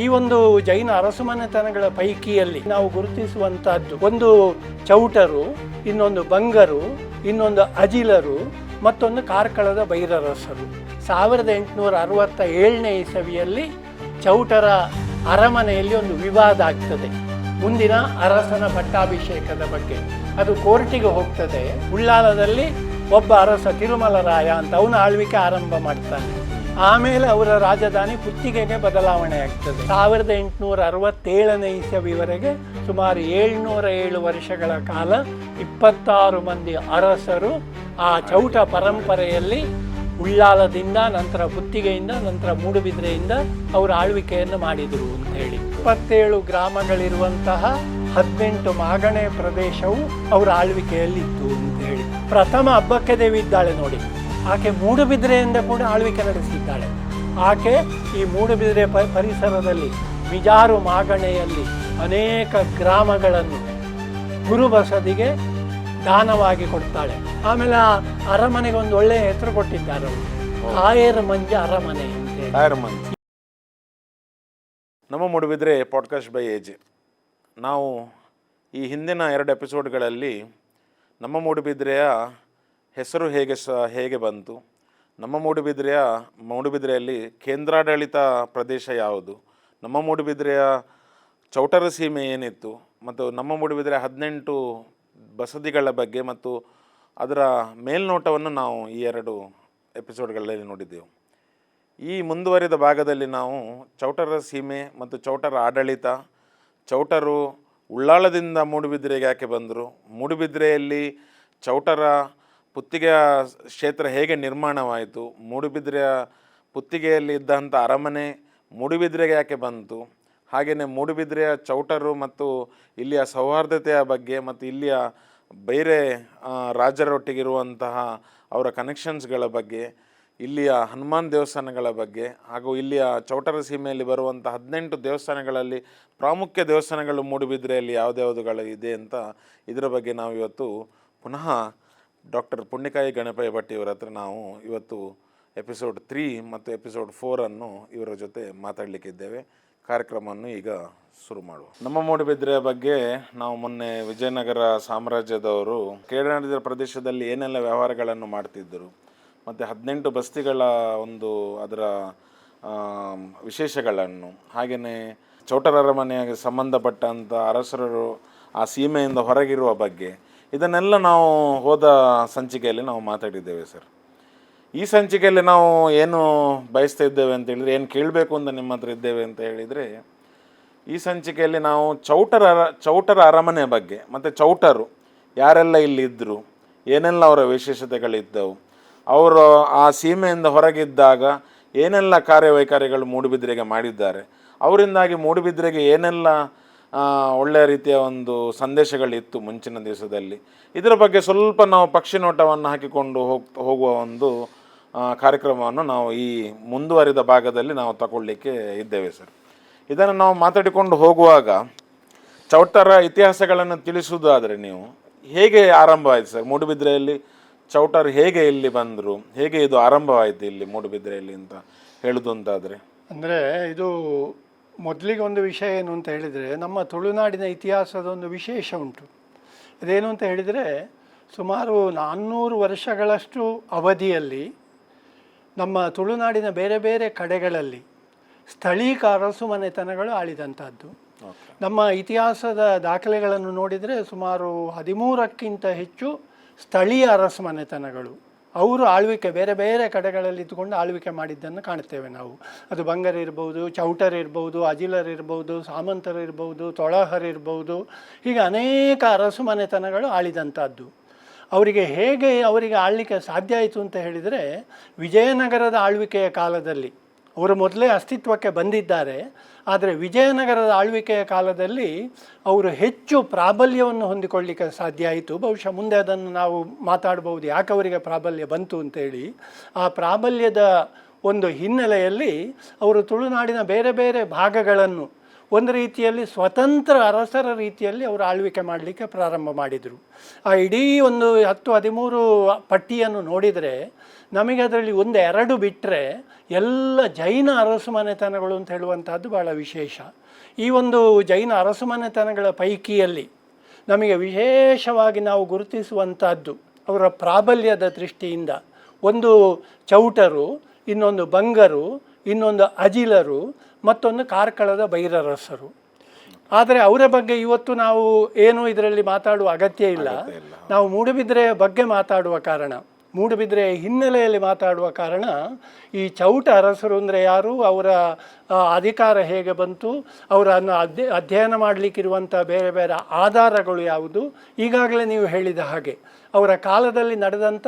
ಈ ಒಂದು ಜೈನ ಅರಸುಮನೆತನಗಳ ಪೈಕಿಯಲ್ಲಿ ನಾವು ಗುರುತಿಸುವಂತಹದ್ದು ಒಂದು ಚೌಟರು, ಇನ್ನೊಂದು ಬಂಗರು, ಇನ್ನೊಂದು ಅಜಿಲರು, ಮತ್ತೊಂದು ಕಾರ್ಕಳದ ಭೈರರಸರು. 1867 ಇಸವಿಯಲ್ಲಿ ಚೌಟರ ಅರಮನೆಯಲ್ಲಿ ಒಂದು ವಿವಾದ ಆಗ್ತದೆ ಮುಂದಿನ ಅರಸನ ಪಟ್ಟಾಭಿಷೇಕದ ಬಗ್ಗೆ. ಅದು ಕೋರ್ಟಿಗೆ ಹೋಗ್ತದೆ. ಉಳ್ಳಾಲದಲ್ಲಿ ಒಬ್ಬ ಅರಸ ತಿರುಮಲರಾಯ ಅಂತ ಅವನ ಆಳ್ವಿಕೆ ಆರಂಭ ಮಾಡ್ತಾನೆ. ಆಮೇಲೆ ಅವರ ರಾಜಧಾನಿ ಪುತ್ತಿಗೆಗೆ ಬದಲಾವಣೆ ಆಗ್ತದೆ. 1867 ಇಸವಿವರೆಗೆ ಸುಮಾರು 707 ವರ್ಷಗಳ ಕಾಲ 26 ಮಂದಿ ಅರಸರು ಆ ಚೌಟ ಪರಂಪರೆಯಲ್ಲಿ ಉಳ್ಳಾಲದಿಂದ, ನಂತರ ಪುತ್ತಿಗೆಯಿಂದ, ನಂತರ ಮೂಡುಬಿದ್ರೆಯಿಂದ ಅವರ ಆಳ್ವಿಕೆಯನ್ನು ಮಾಡಿದರು ಅಂತ ಹೇಳಿ. 27 ಗ್ರಾಮಗಳಿರುವಂತಹ 18 ಮಾಗಣೆ ಪ್ರದೇಶವು ಅವರ ಆಳ್ವಿಕೆಯಲ್ಲಿತ್ತು ಅಂತ ಹೇಳಿ. ಪ್ರಥಮ ಅಬ್ಬಕ್ಕೆ ದೇವಿ ಇದ್ದಾಳೆ ನೋಡಿ, ಆಕೆ ಮೂಡುಬಿದ್ರೆಯಿಂದ ಕೂಡ ಆಳ್ವಿಕೆ ನಡೆಸಿದ್ದಾಳೆ. ಆಕೆ ಈ ಮೂಡುಬಿದ್ರೆ ಪರಿಸರದಲ್ಲಿ ಮಿಜಾರು ಮಾಗಣೆಯಲ್ಲಿ ಅನೇಕ ಗ್ರಾಮಗಳನ್ನು ಗುರುಬಸದಿಗೆ ದಾನವಾಗಿ ಕೊಡ್ತಾಳೆ. ಆಮೇಲೆ ಆ ಅರಮನೆಗೆ ಒಂದು ಒಳ್ಳೆಯ ಹೆಸರು ಕೊಟ್ಟಿದ್ದಾರೆ ಅವರು, ಆಯರ್ ಮಂಜ ಅರಮನೆ ಅಂತ. ನಮ್ಮ ಮೂಡುಬಿದ್ರೆ ಪಾಡ್ಕಾಸ್ಟ್ ಬೈ ಎಜೆ. ನಾವು ಈ ಹಿಂದಿನ 2 ಎಪಿಸೋಡ್ಗಳಲ್ಲಿ ನಮ್ಮ ಮೂಡುಬಿದ್ರೆಯ ಹೆಸರು ಹೇಗೆ ಬಂತು, ನಮ್ಮ ಮೂಡುಬಿದ್ರೆಯಲ್ಲಿ ಕೇಂದ್ರಾಡಳಿತ ಪ್ರದೇಶ ಯಾವುದು, ನಮ್ಮ ಮೂಡುಬಿದ್ರೆಯ ಚೌಟರ ಸೀಮೆ ಏನಿತ್ತು, ಮತ್ತು ನಮ್ಮ ಮೂಡುಬಿದ್ರೆಯ 18 ಬಸದಿಗಳ ಬಗ್ಗೆ ಮತ್ತು ಅದರ ಮೇಲ್ನೋಟವನ್ನು ನಾವು ಈ 2 ಎಪಿಸೋಡ್ಗಳಲ್ಲಿ ನೋಡಿದ್ದೆವು. ಈ ಮುಂದುವರಿದ ಭಾಗದಲ್ಲಿ ನಾವು ಚೌಟರ ಸೀಮೆ ಮತ್ತು ಚೌಟರ ಆಡಳಿತ, ಚೌಟರು ಉಳ್ಳಾಲದಿಂದ ಮೂಡುಬಿದ್ರೆಗೆ ಯಾಕೆ ಬಂದರು, ಮೂಡುಬಿದ್ರೆಯಲ್ಲಿ ಚೌಟರ ಪುತ್ತಿಗೆಯ ಕ್ಷೇತ್ರ ಹೇಗೆ ನಿರ್ಮಾಣವಾಯಿತು, ಮೂಡುಬಿದ್ರೆಯ ಪುತ್ತಿಗೆಯಲ್ಲಿ ಇದ್ದಂಥ ಅರಮನೆ ಮೂಡುಬಿದ್ರೆಗೆ ಯಾಕೆ ಬಂತು, ಹಾಗೆಯೇ ಮೂಡುಬಿದ್ರೆಯ ಚೌಟರು ಮತ್ತು ಇಲ್ಲಿಯ ಸೌಹಾರ್ದತೆಯ ಬಗ್ಗೆ ಮತ್ತು ಇಲ್ಲಿಯ ಬೇರೆ ರಾಜರೊಟ್ಟಿಗಿರುವಂತಹ ಅವರ ಕನೆಕ್ಷನ್ಸ್ಗಳ ಬಗ್ಗೆ, ಇಲ್ಲಿಯ ಹನುಮಾನ್ ದೇವಸ್ಥಾನಗಳ ಬಗ್ಗೆ, ಹಾಗೂ ಇಲ್ಲಿಯ ಚೌಟರ ಸೀಮೆಯಲ್ಲಿ ಬರುವಂಥ 18 ದೇವಸ್ಥಾನಗಳಲ್ಲಿ ಪ್ರಾಮುಖ್ಯ ದೇವಸ್ಥಾನಗಳು ಮೂಡುಬಿದ್ರೆಯಲ್ಲಿ ಯಾವುದ್ಯಾವುದುಗಳು ಇದೆ ಅಂತ ಇದರ ಬಗ್ಗೆ ನಾವು ಇವತ್ತು ಪುನಃ ಡಾಕ್ಟರ್ ಪುಣ್ಯಕಾಯಿ ಗಣಪಯ್ಯ ಭಟ್ ಇವರ ಹತ್ರ ನಾವು ಇವತ್ತು ಎಪಿಸೋಡ್ 3 ಮತ್ತು ಎಪಿಸೋಡ್ 4 ಇವರ ಜೊತೆ ಮಾತಾಡಲಿಕ್ಕಿದ್ದೇವೆ. ಕಾರ್ಯಕ್ರಮವನ್ನು ಈಗ ಶುರು ಮಾಡುವ. ನಮ್ಮ ಮೂಡುಬಿದ್ರೆಯ ಬಗ್ಗೆ ನಾವು ಮೊನ್ನೆ ವಿಜಯನಗರ ಸಾಮ್ರಾಜ್ಯದವರು ಕೇರಳದ ಪ್ರದೇಶದಲ್ಲಿ ಏನೆಲ್ಲ ವ್ಯವಹಾರಗಳನ್ನು ಮಾಡ್ತಿದ್ದರು ಮತ್ತು 18 ಬಸ್ತಿಗಳ ಒಂದು ಅದರ ವಿಶೇಷಗಳನ್ನು, ಹಾಗೆಯೇ ಚೌಟರ ಅರಮನೆಗೆ ಸಂಬಂಧಪಟ್ಟಂಥ ಅರಸರು ಆ ಸೀಮೆಯಿಂದ ಹೊರಗಿರುವ ಬಗ್ಗೆ, ಇದನ್ನೆಲ್ಲ ನಾವು ಹೋದ ಸಂಚಿಕೆಯಲ್ಲಿ ನಾವು ಮಾತಾಡಿದ್ದೇವೆ ಸರ್. ಈ ಸಂಚಿಕೆಯಲ್ಲಿ ನಾವು ಏನು ಬಯಸ್ತಾ ಇದ್ದೇವೆ ಅಂತ ಹೇಳಿದರೆ, ಏನು ಕೇಳಬೇಕು ಅಂತ ನಿಮ್ಮ ಹತ್ರ ಇದ್ದೇವೆ ಅಂತ ಹೇಳಿದರೆ, ಈ ಸಂಚಿಕೆಯಲ್ಲಿ ನಾವು ಚೌಟರ ಅರಮನೆ ಬಗ್ಗೆ ಮತ್ತು ಚೌಟರು ಯಾರೆಲ್ಲ ಇಲ್ಲಿದ್ದರು, ಏನೆಲ್ಲ ಅವರ ವಿಶೇಷತೆಗಳಿದ್ದವು, ಅವರು ಆ ಸೀಮೆಯಿಂದ ಹೊರಗಿದ್ದಾಗ ಏನೆಲ್ಲ ಕಾರ್ಯವೈಖರಿಗಳು ಮೂಡುಬಿದ್ರೆಗೆ ಮಾಡಿದ್ದಾರೆ, ಅವರಿಂದಾಗಿ ಮೂಡುಬಿದ್ರೆಗೆ ಏನೆಲ್ಲ ಒಳ್ಳೆಯ ರೀತಿಯ ಒಂದು ಸಂದೇಶಗಳಿತ್ತು ಮುಂಚಿನ ದಿವಸದಲ್ಲಿ, ಇದರ ಬಗ್ಗೆ ಸ್ವಲ್ಪ ನಾವು ಪಕ್ಷಿ ನೋಟವನ್ನು ಹಾಕಿಕೊಂಡು ಹೋಗುವ ಒಂದು ಕಾರ್ಯಕ್ರಮವನ್ನು ನಾವು ಈ ಮುಂದುವರಿದ ಭಾಗದಲ್ಲಿ ನಾವು ತಗೊಳ್ಳಿಕ್ಕೆ ಇದ್ದೇವೆ ಸರ್. ಇದನ್ನು ನಾವು ಮಾತಾಡಿಕೊಂಡು ಹೋಗುವಾಗ ಚೌಟರ ಇತಿಹಾಸಗಳನ್ನು ತಿಳಿಸುವುದಾದರೆ, ನೀವು ಹೇಗೆ ಆರಂಭವಾಯಿತು ಸರ್ ಮೂಡುಬಿದ್ರೆಯಲ್ಲಿ ಚೌಟರು ಹೇಗೆ ಇಲ್ಲಿ ಬಂದರು, ಹೇಗೆ ಇದು ಆರಂಭವಾಯಿತು ಇಲ್ಲಿ ಮೂಡುಬಿದ್ರೆಯಲ್ಲಿ ಅಂತ ಹೇಳೋದು ಅಂತಾದರೆ? ಅಂದರೆ ಇದು ಮೊದಲಿಗೆ ಒಂದು ವಿಷಯ ಏನು ಅಂತ ಹೇಳಿದರೆ, ನಮ್ಮ ತುಳುನಾಡಿನ ಇತಿಹಾಸದ ಒಂದು ವಿಶೇಷ ಉಂಟು. ಅದೇನು ಅಂತ ಹೇಳಿದರೆ, ಸುಮಾರು 400 ವರ್ಷಗಳಷ್ಟು ಅವಧಿಯಲ್ಲಿ ನಮ್ಮ ತುಳುನಾಡಿನ ಬೇರೆ ಬೇರೆ ಕಡೆಗಳಲ್ಲಿ ಸ್ಥಳೀಯ ಅರಸುಮನೆತನಗಳು ಆಳಿದಂಥದ್ದು. ನಮ್ಮ ಇತಿಹಾಸದ ದಾಖಲೆಗಳನ್ನು ನೋಡಿದರೆ ಸುಮಾರು 13ಕ್ಕಿಂತ ಹೆಚ್ಚು ಸ್ಥಳೀಯ ಅರಸುಮನೆತನಗಳು ಅವರು ಆಳ್ವಿಕೆ ಬೇರೆ ಬೇರೆ ಕಡೆಗಳಲ್ಲಿ ಇದ್ದುಕೊಂಡು ಆಳ್ವಿಕೆ ಮಾಡಿದ್ದನ್ನು ಕಾಣ್ತೇವೆ ನಾವು. ಅದು ಬಂಗರ್ ಇರ್ಬೋದು, ಚೌಟರ್ ಇರ್ಬೋದು, ಅಜಿಲರ್ ಇರ್ಬೋದು, ಸಾಮಂತರು ಇರ್ಬೋದು, ತೊಳಹರ್ ಇರ್ಬೋದು, ಹೀಗೆ ಅನೇಕ ಅರಸುಮನೆತನಗಳು ಆಳಿದಂಥದ್ದು. ಅವರಿಗೆ ಆಳ್ಲಿಕ್ಕೆ ಸಾಧ್ಯ ಆಯಿತು ಅಂತ ಹೇಳಿದರೆ, ವಿಜಯನಗರದ ಆಳ್ವಿಕೆಯ ಕಾಲದಲ್ಲಿ ಅವರು ಮೊದಲೇ ಅಸ್ತಿತ್ವಕ್ಕೆ ಬಂದಿದ್ದಾರೆ. ಆದರೆ ವಿಜಯನಗರದ ಆಳ್ವಿಕೆಯ ಕಾಲದಲ್ಲಿ ಅವರು ಹೆಚ್ಚು ಪ್ರಾಬಲ್ಯವನ್ನು ಹೊಂದಿಕೊಳ್ಳಿಕ್ಕೆ ಸಾಧ್ಯ ಆಯಿತು. ಬಹುಶಃ ಮುಂದೆ ಅದನ್ನು ನಾವು ಮಾತಾಡ್ಬೋದು, ಯಾಕೆ ಅವರಿಗೆ ಪ್ರಾಬಲ್ಯ ಬಂತು ಅಂತೇಳಿ. ಆ ಪ್ರಾಬಲ್ಯದ ಒಂದು ಹಿನ್ನೆಲೆಯಲ್ಲಿ ಅವರು ತುಳುನಾಡಿನ ಬೇರೆ ಬೇರೆ ಭಾಗಗಳನ್ನು ಒಂದು ರೀತಿಯಲ್ಲಿ ಸ್ವತಂತ್ರ ಅರಸರ ರೀತಿಯಲ್ಲಿ ಅವರು ಆಳ್ವಿಕೆ ಮಾಡಲಿಕ್ಕೆ ಪ್ರಾರಂಭ ಮಾಡಿದರು. ಆ ಇಡೀ ಒಂದು 10-13 ಪಟ್ಟಿಯನ್ನು ನೋಡಿದರೆ ನಮಗೆ ಅದರಲ್ಲಿ 1-2 ಬಿಟ್ಟರೆ ಎಲ್ಲ ಜೈನ ಅರಸು ಮನೆತನಗಳು ಅಂತ ಹೇಳುವಂಥದ್ದು ಭಾಳ ವಿಶೇಷ. ಈ ಒಂದು ಜೈನ ಅರಸು ಮನೆತನಗಳ ಪೈಕಿಯಲ್ಲಿ ನಮಗೆ ವಿಶೇಷವಾಗಿ ನಾವು ಗುರುತಿಸುವಂಥದ್ದು ಅವರ ಪ್ರಾಬಲ್ಯದ ದೃಷ್ಟಿಯಿಂದ ಒಂದು ಚೌಟರು, ಇನ್ನೊಂದು ಬಂಗರು, ಇನ್ನೊಂದು ಅಜಿಲರು, ಮತ್ತೊಂದು ಕಾರ್ಕಳದ ಬೈರರಸರು. ಆದರೆ ಅವರ ಬಗ್ಗೆ ಇವತ್ತು ನಾವು ಏನು ಇದರಲ್ಲಿ ಮಾತಾಡುವ ಅಗತ್ಯ ಇಲ್ಲ. ನಾವು ಮೂಡುಬಿದಿರೆಯ ಬಗ್ಗೆ ಮಾತಾಡುವ ಕಾರಣ, ಮೂಡುಬಿದಿರೆಯ ಹಿನ್ನೆಲೆಯಲ್ಲಿ ಮಾತಾಡುವ ಕಾರಣ ಈ ಚೌಟ ಅರಸರು ಅಂದರೆ ಯಾರು, ಅವರ ಅಧಿಕಾರ ಹೇಗೆ ಬಂತು, ಅವರನ್ನು ಅಧ್ಯಯನ ಮಾಡಲಿಕ್ಕಿರುವಂಥ ಬೇರೆ ಬೇರೆ ಆಧಾರಗಳು ಯಾವುದು, ಈಗಾಗಲೇ ನೀವು ಹೇಳಿದ ಹಾಗೆ ಅವರ ಕಾಲದಲ್ಲಿ ನಡೆದಂಥ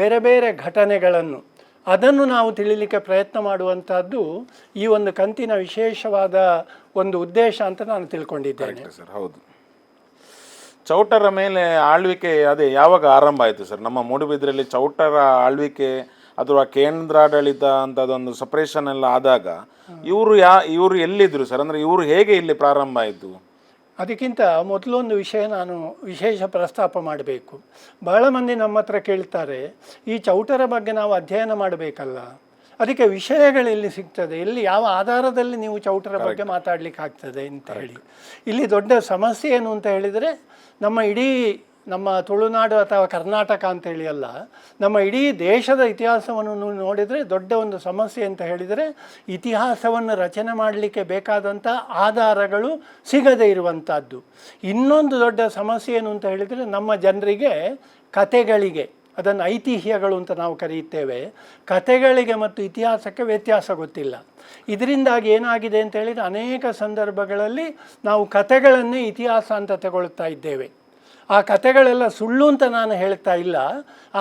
ಬೇರೆ ಬೇರೆ ಘಟನೆಗಳನ್ನು ಅದನ್ನು ನಾವು ತಿಳಿಲಿಕ್ಕೆ ಪ್ರಯತ್ನ ಮಾಡುವಂಥದ್ದು ಈ ಒಂದು ಕಂತಿನ ವಿಶೇಷವಾದ ಒಂದು ಉದ್ದೇಶ ಅಂತ ನಾನು ತಿಳ್ಕೊಂಡಿದ್ದೇನೆ ಸರ್. ಹೌದು, ಚೌಟರ ಮೇಲೆ ಆಳ್ವಿಕೆ ಅದೇ ಯಾವಾಗ ಆರಂಭ ಆಯಿತು ಸರ್? ನಮ್ಮ ಮೂಡುಬಿದ್ರೆಯಲ್ಲಿ ಚೌಟರ ಆಳ್ವಿಕೆ ಅಥವಾ ಕೇಂದ್ರಾಡಳಿತ ಅಂತದೊಂದು ಸಪ್ರೇಷನ್ ಎಲ್ಲ ಆದಾಗ ಇವರು ಎಲ್ಲಿದ್ರು ಸರ್? ಅಂದರೆ ಇವರು ಹೇಗೆ ಇಲ್ಲಿ ಪ್ರಾರಂಭ ಆಯಿತು? ಅದಕ್ಕಿಂತ ಮೊದಲೊಂದು ವಿಷಯ ನಾನು ವಿಶೇಷ ಪ್ರಸ್ತಾಪ ಮಾಡಬೇಕು. ಬಹಳ ಮಂದಿ ನಮ್ಮ ಹತ್ರ ಕೇಳ್ತಾರೆ, ಈ ಚೌಟರ ಬಗ್ಗೆ ನಾವು ಅಧ್ಯಯನ ಮಾಡಬೇಕಲ್ಲ, ಅದಕ್ಕೆ ವಿಷಯಗಳೆಲ್ಲಿ ಸಿಗ್ತದೆ, ಎಲ್ಲಿ ಯಾವ ಆಧಾರದಲ್ಲಿ ನೀವು ಚೌಟರ ಬಗ್ಗೆ ಮಾತಾಡಲಿಕ್ಕೆ ಆಗ್ತದೆ ಅಂತ ಹೇಳಿ. ಇಲ್ಲಿ ದೊಡ್ಡ ಸಮಸ್ಯೆ ಏನು ಅಂತ ಹೇಳಿದರೆ, ನಮ್ಮ ತುಳುನಾಡು ಅಥವಾ ಕರ್ನಾಟಕ ಅಂತೇಳಿ ಅಲ್ಲ, ನಮ್ಮ ಇಡೀ ದೇಶದ ಇತಿಹಾಸವನ್ನು ನೋಡಿದರೆ ದೊಡ್ಡ ಒಂದು ಸಮಸ್ಯೆ ಅಂತ ಹೇಳಿದರೆ ಇತಿಹಾಸವನ್ನು ರಚನೆ ಮಾಡಲಿಕ್ಕೆ ಬೇಕಾದಂಥ ಆಧಾರಗಳು ಸಿಗದೇ ಇರುವಂಥದ್ದು. ಇನ್ನೊಂದು ದೊಡ್ಡ ಸಮಸ್ಯೆ ಏನು ಅಂತ ಹೇಳಿದರೆ, ನಮ್ಮ ಜನರಿಗೆ ಕತೆಗಳಿಗೆ, ಅದನ್ನು ಐತಿಹ್ಯಗಳು ಅಂತ ನಾವು ಕರೆಯುತ್ತೇವೆ, ಕತೆಗಳಿಗೆ ಮತ್ತು ಇತಿಹಾಸಕ್ಕೆ ವ್ಯತ್ಯಾಸ ಗೊತ್ತಿಲ್ಲ. ಇದರಿಂದಾಗಿ ಏನಾಗಿದೆ ಅಂತ ಹೇಳಿದರೆ ಅನೇಕ ಸಂದರ್ಭಗಳಲ್ಲಿ ನಾವು ಕತೆಗಳನ್ನೇ ಇತಿಹಾಸ ಅಂತ ತಗೊಳ್ತಾ ಇದ್ದೇವೆ. ಆ ಕತೆಗಳೆಲ್ಲ ಸುಳ್ಳು ಅಂತ ನಾನು ಹೇಳ್ತಾ ಇಲ್ಲ,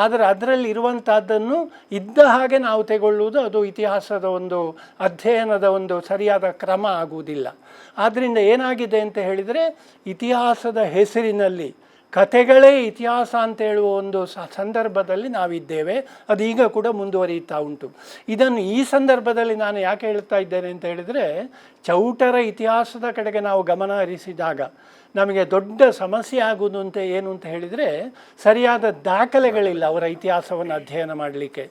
ಆದರೆ ಅದರಲ್ಲಿ ಇರುವಂಥದ್ದನ್ನು ಇದ್ದ ಹಾಗೆ ನಾವು ತಗೊಳ್ಳುವುದು ಅದು ಇತಿಹಾಸದ ಒಂದು ಅಧ್ಯಯನದ ಒಂದು ಸರಿಯಾದ ಕ್ರಮ ಆಗುವುದಿಲ್ಲ. ಆದ್ದರಿಂದ ಏನಾಗಿದೆ ಅಂತ ಹೇಳಿದರೆ, ಇತಿಹಾಸದ ಹೆಸರಿನಲ್ಲಿ ಕಥೆಗಳೇ ಇತಿಹಾಸ ಅಂತ ಹೇಳುವ ಒಂದು ಸಂದರ್ಭದಲ್ಲಿ ನಾವಿದ್ದೇವೆ. ಅದು ಈಗ ಕೂಡ ಮುಂದುವರಿಯುತ್ತಾ ಉಂಟು. ಇದನ್ನು ಈ ಸಂದರ್ಭದಲ್ಲಿ ನಾನು ಯಾಕೆ ಹೇಳ್ತಾ ಇದ್ದೇನೆ ಅಂತ ಹೇಳಿದರೆ, ಚೌಟರ ಇತಿಹಾಸದ ಕಡೆಗೆ ನಾವು ಗಮನ ಹರಿಸಿದಾಗ ನಮಗೆ ದೊಡ್ಡ ಸಮಸ್ಯೆ ಆಗುವುದು ಅಂತ ಏನು ಅಂತ ಹೇಳಿದರೆ, ಸರಿಯಾದ ದಾಖಲೆಗಳಿಲ್ಲ ಅವರ ಇತಿಹಾಸವನ್ನು ಅಧ್ಯಯನ ಮಾಡಲಿಕ್ಕೆ.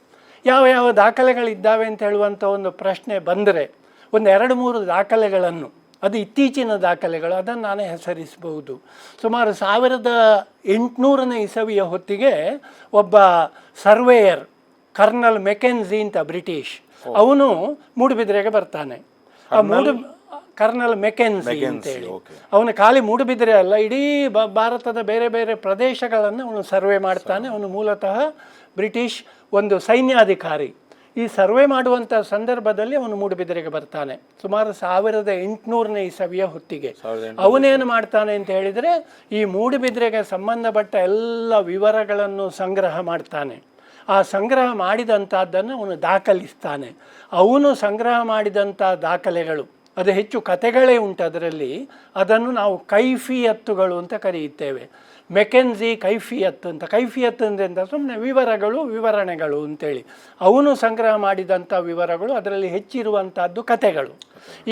ಯಾವ ಯಾವ ದಾಖಲೆಗಳಿದ್ದಾವೆ ಅಂತ ಹೇಳುವಂಥ ಒಂದು ಪ್ರಶ್ನೆ ಬಂದರೆ 1-2-3 ದಾಖಲೆಗಳನ್ನು, ಅದು ಇತ್ತೀಚಿನ ದಾಖಲೆಗಳು, ಅದನ್ನು ನಾನೇ ಹೆಸರಿಸಬಹುದು. ಸುಮಾರು 1800ನೇ ಇಸವಿಯ ಹೊತ್ತಿಗೆ ಒಬ್ಬ ಸರ್ವೇಯರ್ ಕರ್ನಲ್ ಮೆಕೆನ್ಝಿ ಅಂತ ಬ್ರಿಟಿಷ್, ಅವನು ಮೂಡುಬಿದಿರೆಗೆ ಬರ್ತಾನೆ. ಕರ್ನಲ್ ಮೆಕೆನ್ಝಿ ಅಂತೇಳಿ ಅವನು ಖಾಲಿ ಮೂಡುಬಿದಿರೆ ಅಲ್ಲ, ಇಡೀ ಭಾರತದ ಬೇರೆ ಬೇರೆ ಪ್ರದೇಶಗಳನ್ನು ಅವನು ಸರ್ವೆ ಮಾಡ್ತಾನೆ. ಅವನು ಮೂಲತಃ ಬ್ರಿಟಿಷ್ ಒಂದು ಸೈನ್ಯಾಧಿಕಾರಿ. ಈ ಸರ್ವೆ ಮಾಡುವಂಥ ಸಂದರ್ಭದಲ್ಲಿ ಅವನು ಮೂಡುಬಿದಿರೆಗೆ ಬರ್ತಾನೆ ಸುಮಾರು 1800ನೇ ಇಸವಿಯ ಹೊತ್ತಿಗೆ. ಅವನೇನು ಮಾಡ್ತಾನೆ ಅಂತ ಹೇಳಿದರೆ, ಈ ಮೂಡುಬಿದಿರೆಗೆ ಸಂಬಂಧಪಟ್ಟ ಎಲ್ಲ ವಿವರಗಳನ್ನು ಸಂಗ್ರಹ ಮಾಡ್ತಾನೆ. ಆ ಸಂಗ್ರಹ ಮಾಡಿದಂಥದ್ದನ್ನು ಅವನು ದಾಖಲಿಸ್ತಾನೆ. ಅವನು ಸಂಗ್ರಹ ಮಾಡಿದಂಥ ದಾಖಲೆಗಳು, ಅದು ಹೆಚ್ಚು ಕತೆಗಳೇ ಉಂಟು ಅದರಲ್ಲಿ, ಅದನ್ನು ನಾವು ಕೈಫಿಯತ್ತುಗಳು ಅಂತ ಕರೆಯುತ್ತೇವೆ. ಮೆಕೆನ್ಝಿ ಕೈಫಿಯತ್ ಅಂತ. ಕೈಫಿಯತ್ ಅಂದರೆ ಸುಮ್ಮನೆ ವಿವರಣೆಗಳು ಅಂತೇಳಿ. ಅವನು ಸಂಗ್ರಹ ಮಾಡಿದಂಥ ವಿವರಗಳು, ಅದರಲ್ಲಿ ಹೆಚ್ಚಿರುವಂಥದ್ದು ಕತೆಗಳು.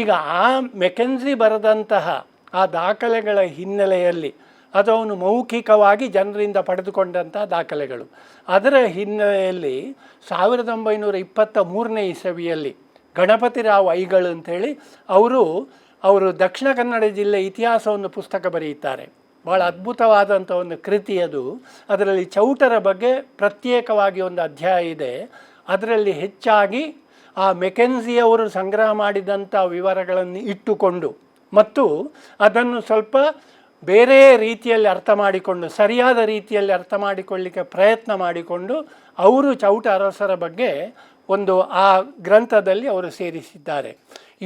ಈಗ ಆ ಮೆಕೆನ್ಝಿ ಬರೆದಂತಹ ಆ ದಾಖಲೆಗಳ ಹಿನ್ನೆಲೆಯಲ್ಲಿ, ಅದು ಅವನು ಮೌಖಿಕವಾಗಿ ಜನರಿಂದ ಪಡೆದುಕೊಂಡಂಥ ದಾಖಲೆಗಳು, ಅದರ ಹಿನ್ನೆಲೆಯಲ್ಲಿ 1923ನೇ ಇಸವಿಯಲ್ಲಿ ಗಣಪತಿರಾವ್ ಐಗಳು ಅಂಥೇಳಿ ಅವರು ದಕ್ಷಿಣ ಕನ್ನಡ ಜಿಲ್ಲೆ ಇತಿಹಾಸವನ್ನು ಪುಸ್ತಕ ಬರೆಯುತ್ತಾರೆ. ಭಾಳ ಅದ್ಭುತವಾದಂಥ ಒಂದು ಕೃತಿ ಅದು. ಅದರಲ್ಲಿ ಚೌಟರ ಬಗ್ಗೆ ಪ್ರತ್ಯೇಕವಾಗಿ ಒಂದು ಅಧ್ಯಾಯ ಇದೆ. ಅದರಲ್ಲಿ ಹೆಚ್ಚಾಗಿ ಆ ಮೆಕೆನ್ಝಿಯವರು ಸಂಗ್ರಹ ಮಾಡಿದಂಥ ವಿವರಗಳನ್ನು ಇಟ್ಟುಕೊಂಡು ಮತ್ತು ಅದನ್ನು ಸ್ವಲ್ಪ ಬೇರೆ ರೀತಿಯಲ್ಲಿ ಅರ್ಥ ಮಾಡಿಕೊಂಡು, ಸರಿಯಾದ ರೀತಿಯಲ್ಲಿ ಅರ್ಥ ಮಾಡಿಕೊಳ್ಳಲಿಕ್ಕೆ ಪ್ರಯತ್ನ ಮಾಡಿಕೊಂಡು ಅವರು ಚೌಟ ಅರಸರ ಬಗ್ಗೆ ಒಂದು ಆ ಗ್ರಂಥದಲ್ಲಿ ಅವರು ಸೇರಿಸಿದ್ದಾರೆ.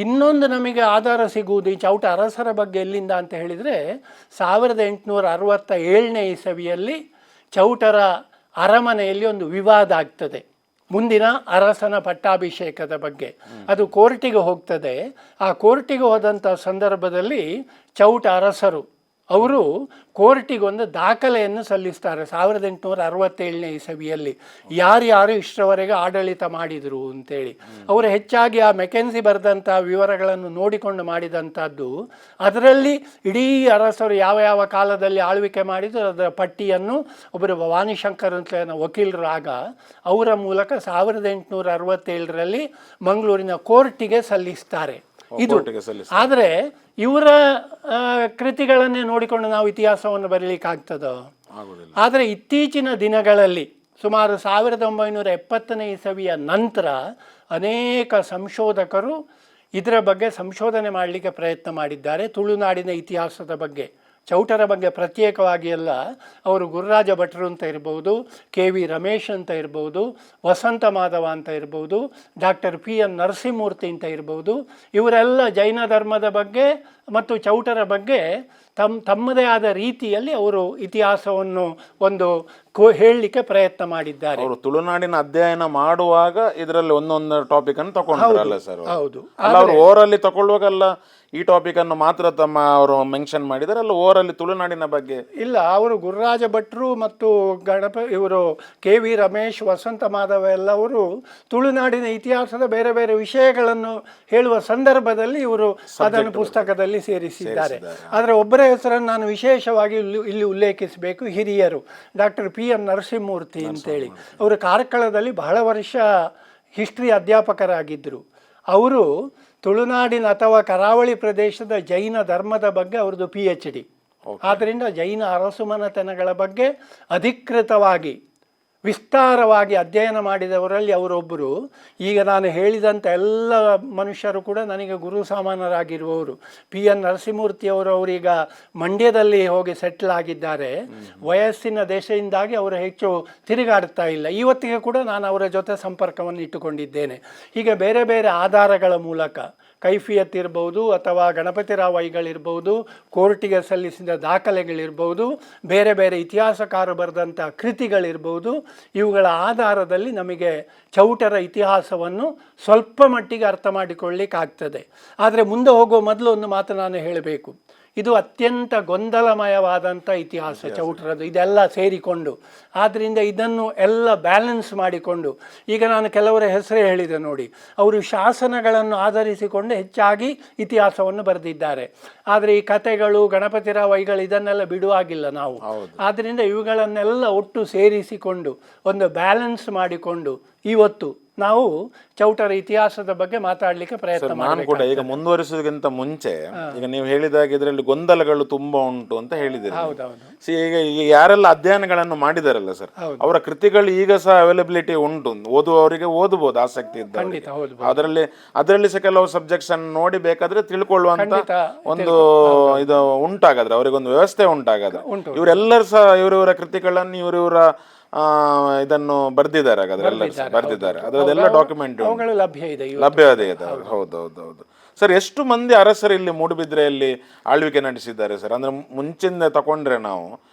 ಇನ್ನೊಂದು ನಮಗೆ ಆಧಾರ ಸಿಗುವುದು ಈ ಚೌಟ ಅರಸರ ಬಗ್ಗೆ ಎಲ್ಲಿಂದ ಅಂತ ಹೇಳಿದರೆ, 1867ನೇ ಇಸವಿಯಲ್ಲಿ ಚೌಟರ ಅರಮನೆಯಲ್ಲಿ ಒಂದು ವಿವಾದ ಆಗ್ತದೆ ಮುಂದಿನ ಅರಸನ ಪಟ್ಟಾಭಿಷೇಕದ ಬಗ್ಗೆ. ಅದು ಕೋರ್ಟಿಗೆ ಹೋಗ್ತದೆ. ಆ ಕೋರ್ಟಿಗೆ ಹೋದಂಥ ಸಂದರ್ಭದಲ್ಲಿ ಚೌಟ ಅರಸರು ಅವರು ಕೋರ್ಟಿಗೊಂದು ದಾಖಲೆಯನ್ನು ಸಲ್ಲಿಸ್ತಾರೆ 1867ನೇ ಇಸವಿಯಲ್ಲಿ ಯಾರ್ಯಾರು ಇಷ್ಟರವರೆಗೆ ಆಡಳಿತ ಮಾಡಿದರು ಅಂತೇಳಿ. ಅವರು ಹೆಚ್ಚಾಗಿ ಆ ಮೆಕೆನ್ಸಿ ಬರೆದಂಥ ವಿವರಗಳನ್ನು ನೋಡಿಕೊಂಡು ಮಾಡಿದಂಥದ್ದು. ಅದರಲ್ಲಿ ಇಡೀ ಅರಸರು ಯಾವ ಯಾವ ಕಾಲದಲ್ಲಿ ಆಳ್ವಿಕೆ ಮಾಡಿದ್ರು ಅದರ ಪಟ್ಟಿಯನ್ನು ಒಬ್ಬರು ಭವಾನಿಶಂಕರ್ ಅಂತ ವಕೀಲರಾಗ ಅವರ ಮೂಲಕ 1867ರಲ್ಲಿ ಮಂಗಳೂರಿನ ಕೋರ್ಟಿಗೆ ಸಲ್ಲಿಸ್ತಾರೆ. ಇದು ಆದರೆ ಇವರ ಕೃತಿಗಳನ್ನೇ ನೋಡಿಕೊಂಡು ನಾವು ಇತಿಹಾಸವನ್ನು ಬರೀಲಿಕ್ಕಾಗ್ತದೋ? ಆದರೆ ಇತ್ತೀಚಿನ ದಿನಗಳಲ್ಲಿ ಸುಮಾರು 1970ನೇ ಇಸವಿಯ ನಂತರ ಅನೇಕ ಸಂಶೋಧಕರು ಇದರ ಬಗ್ಗೆ ಸಂಶೋಧನೆ ಮಾಡಲಿಕ್ಕೆ ಪ್ರಯತ್ನ ಮಾಡಿದ್ದಾರೆ. ತುಳುನಾಡಿನ ಇತಿಹಾಸದ ಬಗ್ಗೆ, ಚೌಟರ ಬಗ್ಗೆ ಪ್ರತ್ಯೇಕವಾಗಿ ಅಲ್ಲ. ಅವರು ಗುರುರಾಜ ಭಟ್ರು ಅಂತ ಇರ್ಬೋದು, KV ರಮೇಶ್ ಅಂತ ಇರ್ಬೋದು, ವಸಂತ ಮಾಧವ ಅಂತ ಇರ್ಬೋದು, ಡಾಕ್ಟರ್ PN ನರಸಿಂಹಮೂರ್ತಿ ಅಂತ ಇರ್ಬೋದು. ಇವರೆಲ್ಲ ಜೈನ ಧರ್ಮದ ಬಗ್ಗೆ ಮತ್ತು ಚೌಟರ ಬಗ್ಗೆ ತಮ್ಮದೇ ಆದ ರೀತಿಯಲ್ಲಿ ಅವರು ಇತಿಹಾಸವನ್ನು ಒಂದು ಹೇಳಲಿಕ್ಕೆ ಪ್ರಯತ್ನ ಮಾಡಿದ್ದಾರೆ. ಅವರು ತುಳುನಾಡಿನ ಅಧ್ಯಯನ ಮಾಡುವಾಗ ಇದರಲ್ಲಿ ಒಂದೊಂದು ಟಾಪಿಕ್ ಅನ್ನು ತಗೊಂಡ್ರಲ್ಲ ಸರ್? ಹೌದು. ಅವರು ಓರಲ್ಲಿ ತಗೊಳ್ಳುವಾಗಲ್ಲ ಈ ಟಾಪಿಕ್ ಅನ್ನು ಮಾತ್ರ ಅವರು ಮೆನ್ಷನ್ ಮಾಡಿದ್ದಾರೆ ಅಲ್ಲ, ಓರಲ್ಲಿ ತುಳುನಾಡಿನ ಬಗ್ಗೆ ಇಲ್ಲ. ಅವರು ಗುರುರಾಜ ಭಟ್ರು ಮತ್ತು ಇವರು KV ರಮೇಶ್, ವಸಂತ ಮಾಧವ ಎಲ್ಲವರು ತುಳುನಾಡಿನ ಇತಿಹಾಸದ ಬೇರೆ ಬೇರೆ ವಿಷಯಗಳನ್ನು ಹೇಳುವ ಸಂದರ್ಭದಲ್ಲಿ ಇವರು ಅದನ್ನು ಪುಸ್ತಕದಲ್ಲಿ ಸೇರಿಸಿದ್ದಾರೆ. ಆದರೆ ಒಬ್ಬರ ಹೆಸರನ್ನು ನಾನು ವಿಶೇಷವಾಗಿ ಇಲ್ಲಿ ಉಲ್ಲೇಖಿಸಬೇಕು. ಹಿರಿಯರು ಡಾಕ್ಟರ್ PN ನರಸಿಂಹಮೂರ್ತಿ ಅಂತೇಳಿ. ಅವರು ಕಾರ್ಕಳದಲ್ಲಿ ಬಹಳ ವರ್ಷ ಹಿಸ್ಟ್ರಿ ಅಧ್ಯಾಪಕರಾಗಿದ್ದರು. ಅವರು ತುಳುನಾಡಿನ ಅಥವಾ ಕರಾವಳಿ ಪ್ರದೇಶದ ಜೈನ ಧರ್ಮದ ಬಗ್ಗೆ ಅವ್ರದ್ದು PhD. ಆದ್ದರಿಂದ ಜೈನ ಅರಸುಮನೆತನಗಳ ಬಗ್ಗೆ ಅಧಿಕೃತವಾಗಿ ವಿಸ್ತಾರವಾಗಿ ಅಧ್ಯಯನ ಮಾಡಿದವರಲ್ಲಿ ಅವರೊಬ್ಬರು. ಈಗ ನಾನು ಹೇಳಿದಂಥ ಎಲ್ಲ ಮನುಷ್ಯರು ಕೂಡ ನನಗೆ ಗುರು ಸಮಾನರಾಗಿರುವವರು. PN ನರಸಿಂಹಮೂರ್ತಿಯವರು ಅವರೀಗ ಮಂಡ್ಯದಲ್ಲಿ ಹೋಗಿ ಸೆಟ್ಲ್ ಆಗಿದ್ದಾರೆ. ವಯಸ್ಸಿನ ದೇಶದಿಂದಾಗಿ ಅವರು ಹೆಚ್ಚು ತಿರುಗಾಡ್ತಾ ಇಲ್ಲ. ಇವತ್ತಿಗೆ ಕೂಡ ನಾನು ಅವರ ಜೊತೆ ಸಂಪರ್ಕವನ್ನು ಇಟ್ಟುಕೊಂಡಿದ್ದೇನೆ. ಹೀಗೆ ಬೇರೆ ಬೇರೆ ಆಧಾರಗಳ ಮೂಲಕ ಕೈಫಿಯತ್ ಇರ್ಬೋದು ಅಥವಾ ಗಣಪತಿರಾವ್ ಐಗಳಿರ್ಬೋದು, ಕೋರ್ಟಿಗೆ ಸಲ್ಲಿಸಿದ ದಾಖಲೆಗಳಿರ್ಬೋದು, ಬೇರೆ ಬೇರೆ ಇತಿಹಾಸಕಾರರು ಬರೆದಂಥ ಕೃತಿಗಳಿರ್ಬೋದು, ಇವುಗಳ ಆಧಾರದಲ್ಲಿ ನಮಗೆ ಚೌಟರ ಇತಿಹಾಸವನ್ನು ಸ್ವಲ್ಪ ಮಟ್ಟಿಗೆ ಅರ್ಥ ಮಾಡಿಕೊಳ್ಳಿಕ್ಕಾಗ್ತದೆ. ಆದರೆ ಮುಂದೆ ಹೋಗುವ ಮೊದಲು ಒಂದು ಮಾತು ನಾನು ಹೇಳಬೇಕು. ಇದು ಅತ್ಯಂತ ಗೊಂದಲಮಯವಾದಂಥ ಇತಿಹಾಸ ಚೌಟರದ್ದು, ಇದೆಲ್ಲ ಸೇರಿಕೊಂಡು. ಆದ್ದರಿಂದ ಇದನ್ನು ಎಲ್ಲ ಬ್ಯಾಲೆನ್ಸ್ ಮಾಡಿಕೊಂಡು, ಈಗ ನಾನು ಕೆಲವರ ಹೆಸರೇ ಹೇಳಿದೆ ನೋಡಿ, ಅವರು ಶಾಸನಗಳನ್ನು ಆಧರಿಸಿಕೊಂಡು ಹೆಚ್ಚಾಗಿ ಇತಿಹಾಸವನ್ನು ಬರೆದಿದ್ದಾರೆ. ಆದರೆ ಈ ಕಥೆಗಳು, ಗಣಪತಿರಾವ್ ಐಗಳು ಇದನ್ನೆಲ್ಲ ಬಿಡುವಾಗಿಲ್ಲ ನಾವು. ಆದ್ದರಿಂದ ಇವುಗಳನ್ನೆಲ್ಲ ಒಟ್ಟು ಸೇರಿಸಿಕೊಂಡು ಒಂದು ಬ್ಯಾಲೆನ್ಸ್ ಮಾಡಿಕೊಂಡು ಇವತ್ತು ನಾವು ಚೌಟರ ಇತಿಹಾಸದ ಬಗ್ಗೆ ಮಾತಾಡಲಿಕ್ಕೆ ಪ್ರಯತ್ನ ನಾನು ಕೂಡ ಈಗ ಮುಂದುವರಿಸೋದಕ್ಕಿಂತ ಮುಂಚೆ ಈಗ ನೀವು ಹೇಳಿದಾಗ ಇದರಲ್ಲಿ ಗೊಂದಲಗಳು ತುಂಬಾ ಉಂಟು ಅಂತ ಹೇಳಿದ್ದೀರಿ. ಈಗ ಯಾರೆಲ್ಲ ಅಧ್ಯಯನಗಳನ್ನು ಮಾಡಿದಾರಲ್ಲ ಸರ್, ಅವರ ಕೃತಿಗಳು ಈಗ ಸಹ ಅವೈಲಬಿಲಿಟಿ ಉಂಟು, ಓದುವವರಿಗೆ ಓದಬಹುದು ಆಸಕ್ತಿ ಇದ್ದ. ಅದರಲ್ಲಿ ಸಹ ಕೆಲವು ಸಬ್ಜೆಕ್ಟ್ಸ್ ಅನ್ನು ನೋಡಿ ಬೇಕಾದ್ರೆ ತಿಳ್ಕೊಳ್ಳುವಂತ ಒಂದು ಇದು ಉಂಟಾಗಾದ್ರೆ, ಅವರಿಗೊಂದು ವ್ಯವಸ್ಥೆ ಉಂಟಾಗಾದ್ರೆ, ಇವರೆಲ್ಲರೂ ಸಹ ಇವರ ಕೃತಿಗಳನ್ನು ಇವರ ಇದನ್ನು ಬರ್ದಿದ್ದಾರೆ, ಬರ್ದಿದ್ದಾರೆ. ಅದರದೆಲ್ಲ ಡಾಕ್ಯುಮೆಂಟ್ ಲಭ್ಯ ಇದೆ. ಹೌದೌದೌದು ಸರ್. ಎಷ್ಟು ಮಂದಿ ಅರಸರು ಇಲ್ಲಿ ಮೂಡುಬಿದ್ರೆಯಲ್ಲಿ ಆಳ್ವಿಕೆ ನಡೆಸಿದ್ದಾರೆ ಸರ್? ಅಂದ್ರೆ ಮುಂಚಿಂದ ತಕೊಂಡ್ರೆ ನಾವು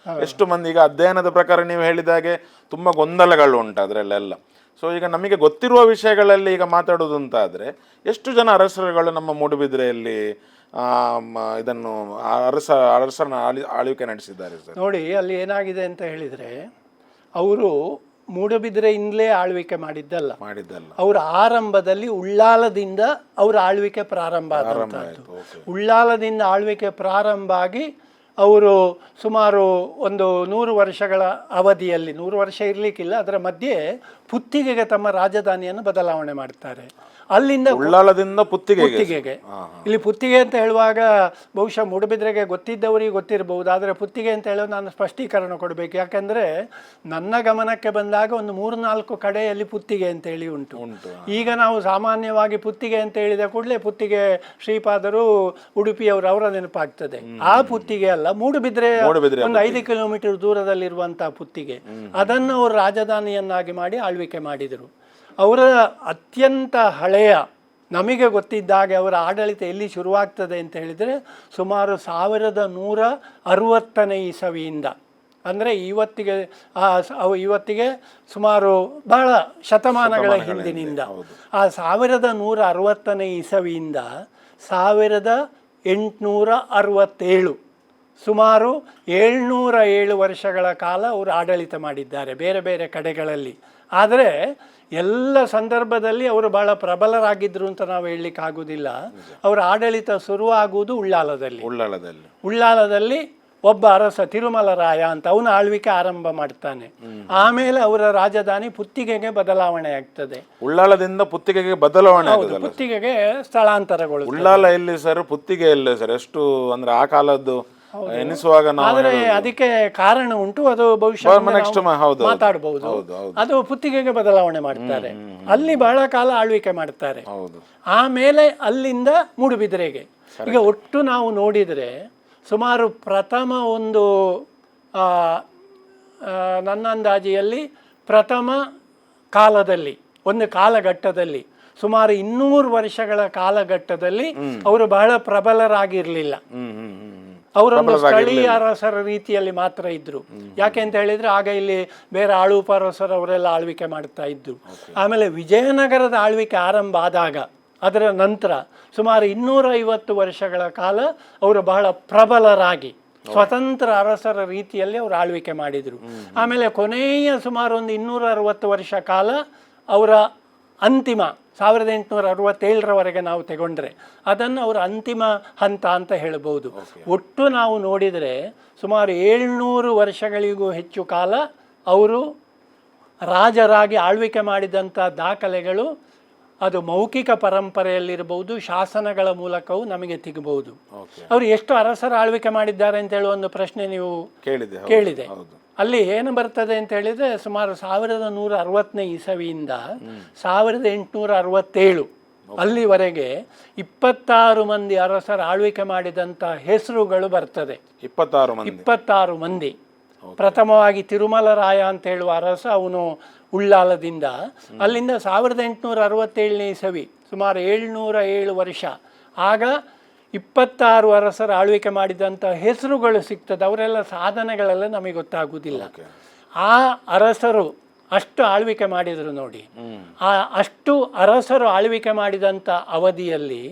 ಎಷ್ಟು ಮಂದಿ, ಈಗ ಅಧ್ಯಯನದ ಪ್ರಕಾರ ನೀವು ಹೇಳಿದಾಗೆ ತುಂಬಾ ಗೊಂದಲಗಳು ಉಂಟು ಅದರಲ್ಲೆಲ್ಲ. ಸೊ ಈಗ ನಮಗೆ ಗೊತ್ತಿರುವ ವಿಷಯಗಳಲ್ಲಿ ಈಗ ಮಾತಾಡೋದು ಅಂತ ಆದ್ರೆ ಎಷ್ಟು ಜನ ಅರಸರುಗಳು ನಮ್ಮ ಮೂಡುಬಿದ್ರೆಯಲ್ಲಿ ಇದನ್ನು ಅರಸನ ಆಳ್ವಿಕೆ ನಡೆಸಿದ್ದಾರೆ ಸರ್? ನೋಡಿ, ಅಲ್ಲಿ ಏನಾಗಿದೆ ಅಂತ ಹೇಳಿದ್ರೆ, ಅವರು ಮೂಡುಬಿದಿರೆಯಿಂದಲೇ ಆಳ್ವಿಕೆ ಮಾಡಿದ್ದಲ್ಲ. ಅವರ ಆರಂಭದಲ್ಲಿ ಉಳ್ಳಾಲದಿಂದ ಅವರ ಆಳ್ವಿಕೆ ಪ್ರಾರಂಭ ಆದಂಥದ್ದು. ಉಳ್ಳಾಲದಿಂದ ಆಳ್ವಿಕೆ ಪ್ರಾರಂಭ ಆಗಿ ಅವರು ಸುಮಾರು ಒಂದು 100 ವರ್ಷಗಳ ಅವಧಿಯಲ್ಲಿ, 100 ವರ್ಷ ಇರಲಿಕ್ಕಿಲ್ಲ, ಅದರ ಮಧ್ಯೆ ಪುತ್ತಿಗೆಗೆ ತಮ್ಮ ರಾಜಧಾನಿಯನ್ನು ಬದಲಾವಣೆ ಮಾಡ್ತಾರೆ. ಅಲ್ಲಿಂದ ಉಳ್ಳಾಲದಿಂದ ಪುತ್ತಿಗೆಗೆ. ಇಲ್ಲಿ ಪುತ್ತಿಗೆ ಅಂತ ಹೇಳುವಾಗ ಬಹುಶಃ ಮೂಡುಬಿದ್ರೆಗೆ ಗೊತ್ತಿದ್ದವರಿಗೆ ಗೊತ್ತಿರಬಹುದು, ಆದರೆ ಪುತ್ತಿಗೆ ಅಂತ ಹೇಳೋದು ನಾನು ಸ್ಪಷ್ಟೀಕರಣ ಕೊಡಬೇಕು. ಯಾಕಂದರೆ ನನ್ನ ಗಮನಕ್ಕೆ ಬಂದಾಗ ಒಂದು 3-4 ಕಡೆಯಲ್ಲಿ ಪುತ್ತಿಗೆ ಅಂತ ಹೇಳಿ ಉಂಟು. ಈಗ ನಾವು ಸಾಮಾನ್ಯವಾಗಿ ಪುತ್ತಿಗೆ ಅಂತ ಹೇಳಿದ ಕೂಡಲೇ ಪುತ್ತಿಗೆ ಶ್ರೀಪಾದರು, ಉಡುಪಿಯವರು, ಅವರ ನೆನಪಾಗ್ತದೆ. ಆ ಪುತ್ತಿಗೆ ಅಲ್ಲ, ಮೂಡುಬಿದ್ರೆ ಒಂದು 5 ಕಿಲೋಮೀಟರ್ ದೂರದಲ್ಲಿರುವಂತಹ ಪುತ್ತಿಗೆ. ಅದನ್ನು ಅವರು ರಾಜಧಾನಿಯನ್ನಾಗಿ ಮಾಡಿ ಆಳ್ವಿಕೆ ಮಾಡಿದರು. ಅವರ ಅತ್ಯಂತ ಹಳೆಯ, ನಮಗೆ ಗೊತ್ತಿದ್ದಾಗೆ ಅವರ ಆಡಳಿತ ಎಲ್ಲಿ ಶುರುವಾಗ್ತದೆ ಅಂತ ಹೇಳಿದರೆ ಸುಮಾರು 1160ನೇ ಇಸವಿಯಿಂದ. ಅಂದರೆ ಇವತ್ತಿಗೆ ಸುಮಾರು ಬಹಳ ಶತಮಾನಗಳ ಹಿಂದಿನಿಂದ. ಆ 1160ನೇ ಇಸವಿಯಿಂದ 1867 ಸುಮಾರು 707 ವರ್ಷಗಳ ಕಾಲ ಅವರು ಆಡಳಿತ ಮಾಡಿದ್ದಾರೆ ಬೇರೆ ಬೇರೆ ಕಡೆಗಳಲ್ಲಿ. ಆದರೆ ಎಲ್ಲ ಸಂದರ್ಭದಲ್ಲಿ ಅವರು ಬಹಳ ಪ್ರಬಲರಾಗಿದ್ದರು ಅಂತ ನಾವು ಹೇಳಲಿಕ್ಕೆ ಆಗುವುದಿಲ್ಲ. ಅವರ ಆಡಳಿತ ಶುರುವಾಗುವುದು ಉಳ್ಳಾಲದಲ್ಲಿ ಒಬ್ಬ ಅರಸ ತಿರುಮಲರಾಯ ಅಂತ ಅವನ ಆಳ್ವಿಕೆ ಆರಂಭ ಮಾಡ್ತಾನೆ. ಆಮೇಲೆ ಅವರ ರಾಜಧಾನಿ ಪುತ್ತಿಗೆಗೆ ಬದಲಾವಣೆ ಆಗ್ತದೆ. ಉಳ್ಳಾಲದಿಂದ ಪುತ್ತಿಗೆಗೆ ಬದಲಾವಣೆ ಪುತ್ತಿಗೆಗೆ ಸ್ಥಳಾಂತರಗೊಳ್ಳುತ್ತದೆ. ಉಳ್ಳಾಲ ಎಲ್ಲಿ ಸರ್, ಪುತ್ತಿಗೆ ಎಲ್ಲಿ ಸರ್? ಎಷ್ಟು ಅಂದ್ರೆ ಆ ಕಾಲದ್ದು ಎನಿಸುವಾಗ ಆದರೆ ಅದಕ್ಕೆ ಕಾರಣ ಉಂಟು, ಅದು ಬಹುಶಃ ಮಾತಾಡಬಹುದು. ಅದು ಪುತ್ತಿಗೆಗೆ ಬದಲಾವಣೆ ಮಾಡ್ತಾರೆ, ಅಲ್ಲಿ ಬಹಳ ಕಾಲ ಆಳ್ವಿಕೆ ಮಾಡ್ತಾರೆ. ಆಮೇಲೆ ಅಲ್ಲಿಂದ ಮೂಡುಬಿದಿರೆಗೆ. ಈಗ ಒಟ್ಟು ನಾವು ನೋಡಿದರೆ ಸುಮಾರು ಪ್ರಥಮ ಒಂದು ನನ್ನ ಅಂದಾಜಿಯಲ್ಲಿ ಪ್ರಥಮ ಕಾಲದಲ್ಲಿ ಒಂದು ಕಾಲಘಟ್ಟದಲ್ಲಿ ಸುಮಾರು 200 ವರ್ಷಗಳ ಕಾಲಘಟ್ಟದಲ್ಲಿ ಅವರು ಬಹಳ ಪ್ರಬಲರಾಗಿರ್ಲಿಲ್ಲ. ಅವರೊಂದು ಸ್ಥಳೀಯ ಅರಸರ ರೀತಿಯಲ್ಲಿ ಮಾತ್ರ ಇದ್ರು. ಯಾಕೆ ಅಂತ ಹೇಳಿದ್ರೆ ಆಗ ಇಲ್ಲಿ ಬೇರೆ ಆಳುಪ ಅರಸರು ಅವರೆಲ್ಲ ಆಳ್ವಿಕೆ ಮಾಡ್ತಾ ಇದ್ರು. ಆಮೇಲೆ ವಿಜಯನಗರದ ಆಳ್ವಿಕೆ ಆರಂಭ ಆದಾಗ ಅದರ ನಂತರ ಸುಮಾರು 250 ವರ್ಷಗಳ ಕಾಲ ಅವರು ಬಹಳ ಪ್ರಬಲರಾಗಿ ಸ್ವತಂತ್ರ ಅರಸರ ರೀತಿಯಲ್ಲಿ ಅವರು ಆಳ್ವಿಕೆ ಮಾಡಿದರು. ಆಮೇಲೆ ಕೊನೆಯ ಸುಮಾರು ಒಂದು 260 ವರ್ಷ ಕಾಲ ಅವರ ಅಂತಿಮ 1867ರವರೆಗೆ ನಾವು ತಗೊಂಡ್ರೆ ಅದನ್ನು ಅವರ ಅಂತಿಮ ಹಂತ ಅಂತ ಹೇಳ್ಬೋದು. ಒಟ್ಟು ನಾವು ನೋಡಿದರೆ ಸುಮಾರು 700 ವರ್ಷಗಳಿಗೂ ಹೆಚ್ಚು ಕಾಲ ಅವರು ರಾಜರಾಗಿ ಆಳ್ವಿಕೆ ಮಾಡಿದಂಥ ದಾಖಲೆಗಳು ಅದು ಮೌಖಿಕ ಪರಂಪರೆಯಲ್ಲಿರಬಹುದು, ಶಾಸನಗಳ ಮೂಲಕವೂ ನಮಗೆ ಸಿಗಬಹುದು. ಅವರು ಎಷ್ಟು ಅರಸರ ಆಳ್ವಿಕೆ ಮಾಡಿದ್ದಾರೆ ಅಂತ ಹೇಳುವ ಒಂದು ಪ್ರಶ್ನೆ ನೀವು ಕೇಳಿದೆ. ಅಲ್ಲಿ ಏನು ಬರ್ತದೆ ಅಂತ ಹೇಳಿದ್ರೆ ಸುಮಾರು 1160ನೇ ಇಸವಿಯಿಂದ 1867 ಅಲ್ಲಿವರೆಗೆ 26 ಮಂದಿ ಅರಸರ ಆಳ್ವಿಕೆ ಮಾಡಿದಂಥ ಹೆಸರುಗಳು ಬರ್ತದೆ. 26 ಮಂದಿ. ಪ್ರಥಮವಾಗಿ ತಿರುಮಲರಾಯ ಅಂತ ಹೇಳುವ ಅರಸ, ಅವನು ಉಳ್ಳಾಲದಿಂದ. ಅಲ್ಲಿಂದ 1867ನೇ ಇಸವಿ ಸುಮಾರು 707 ವರ್ಷ. ಆಗ 26 ಅರಸರ ಆಳ್ವಿಕೆ ಮಾಡಿದಂಥ ಹೆಸರುಗಳು ಸಿಗ್ತದೆ. ಅವರೆಲ್ಲ ಸಾಧನೆಗಳೆಲ್ಲ ನಮಗೆ ಗೊತ್ತಾಗುವುದಿಲ್ಲ. ಆ ಅರಸರು ಅಷ್ಟು ಆಳ್ವಿಕೆ ಮಾಡಿದರು ನೋಡಿ. ಆ ಅಷ್ಟು ಅರಸರು ಆಳ್ವಿಕೆ ಮಾಡಿದಂಥ ಅವಧಿಯಲ್ಲಿ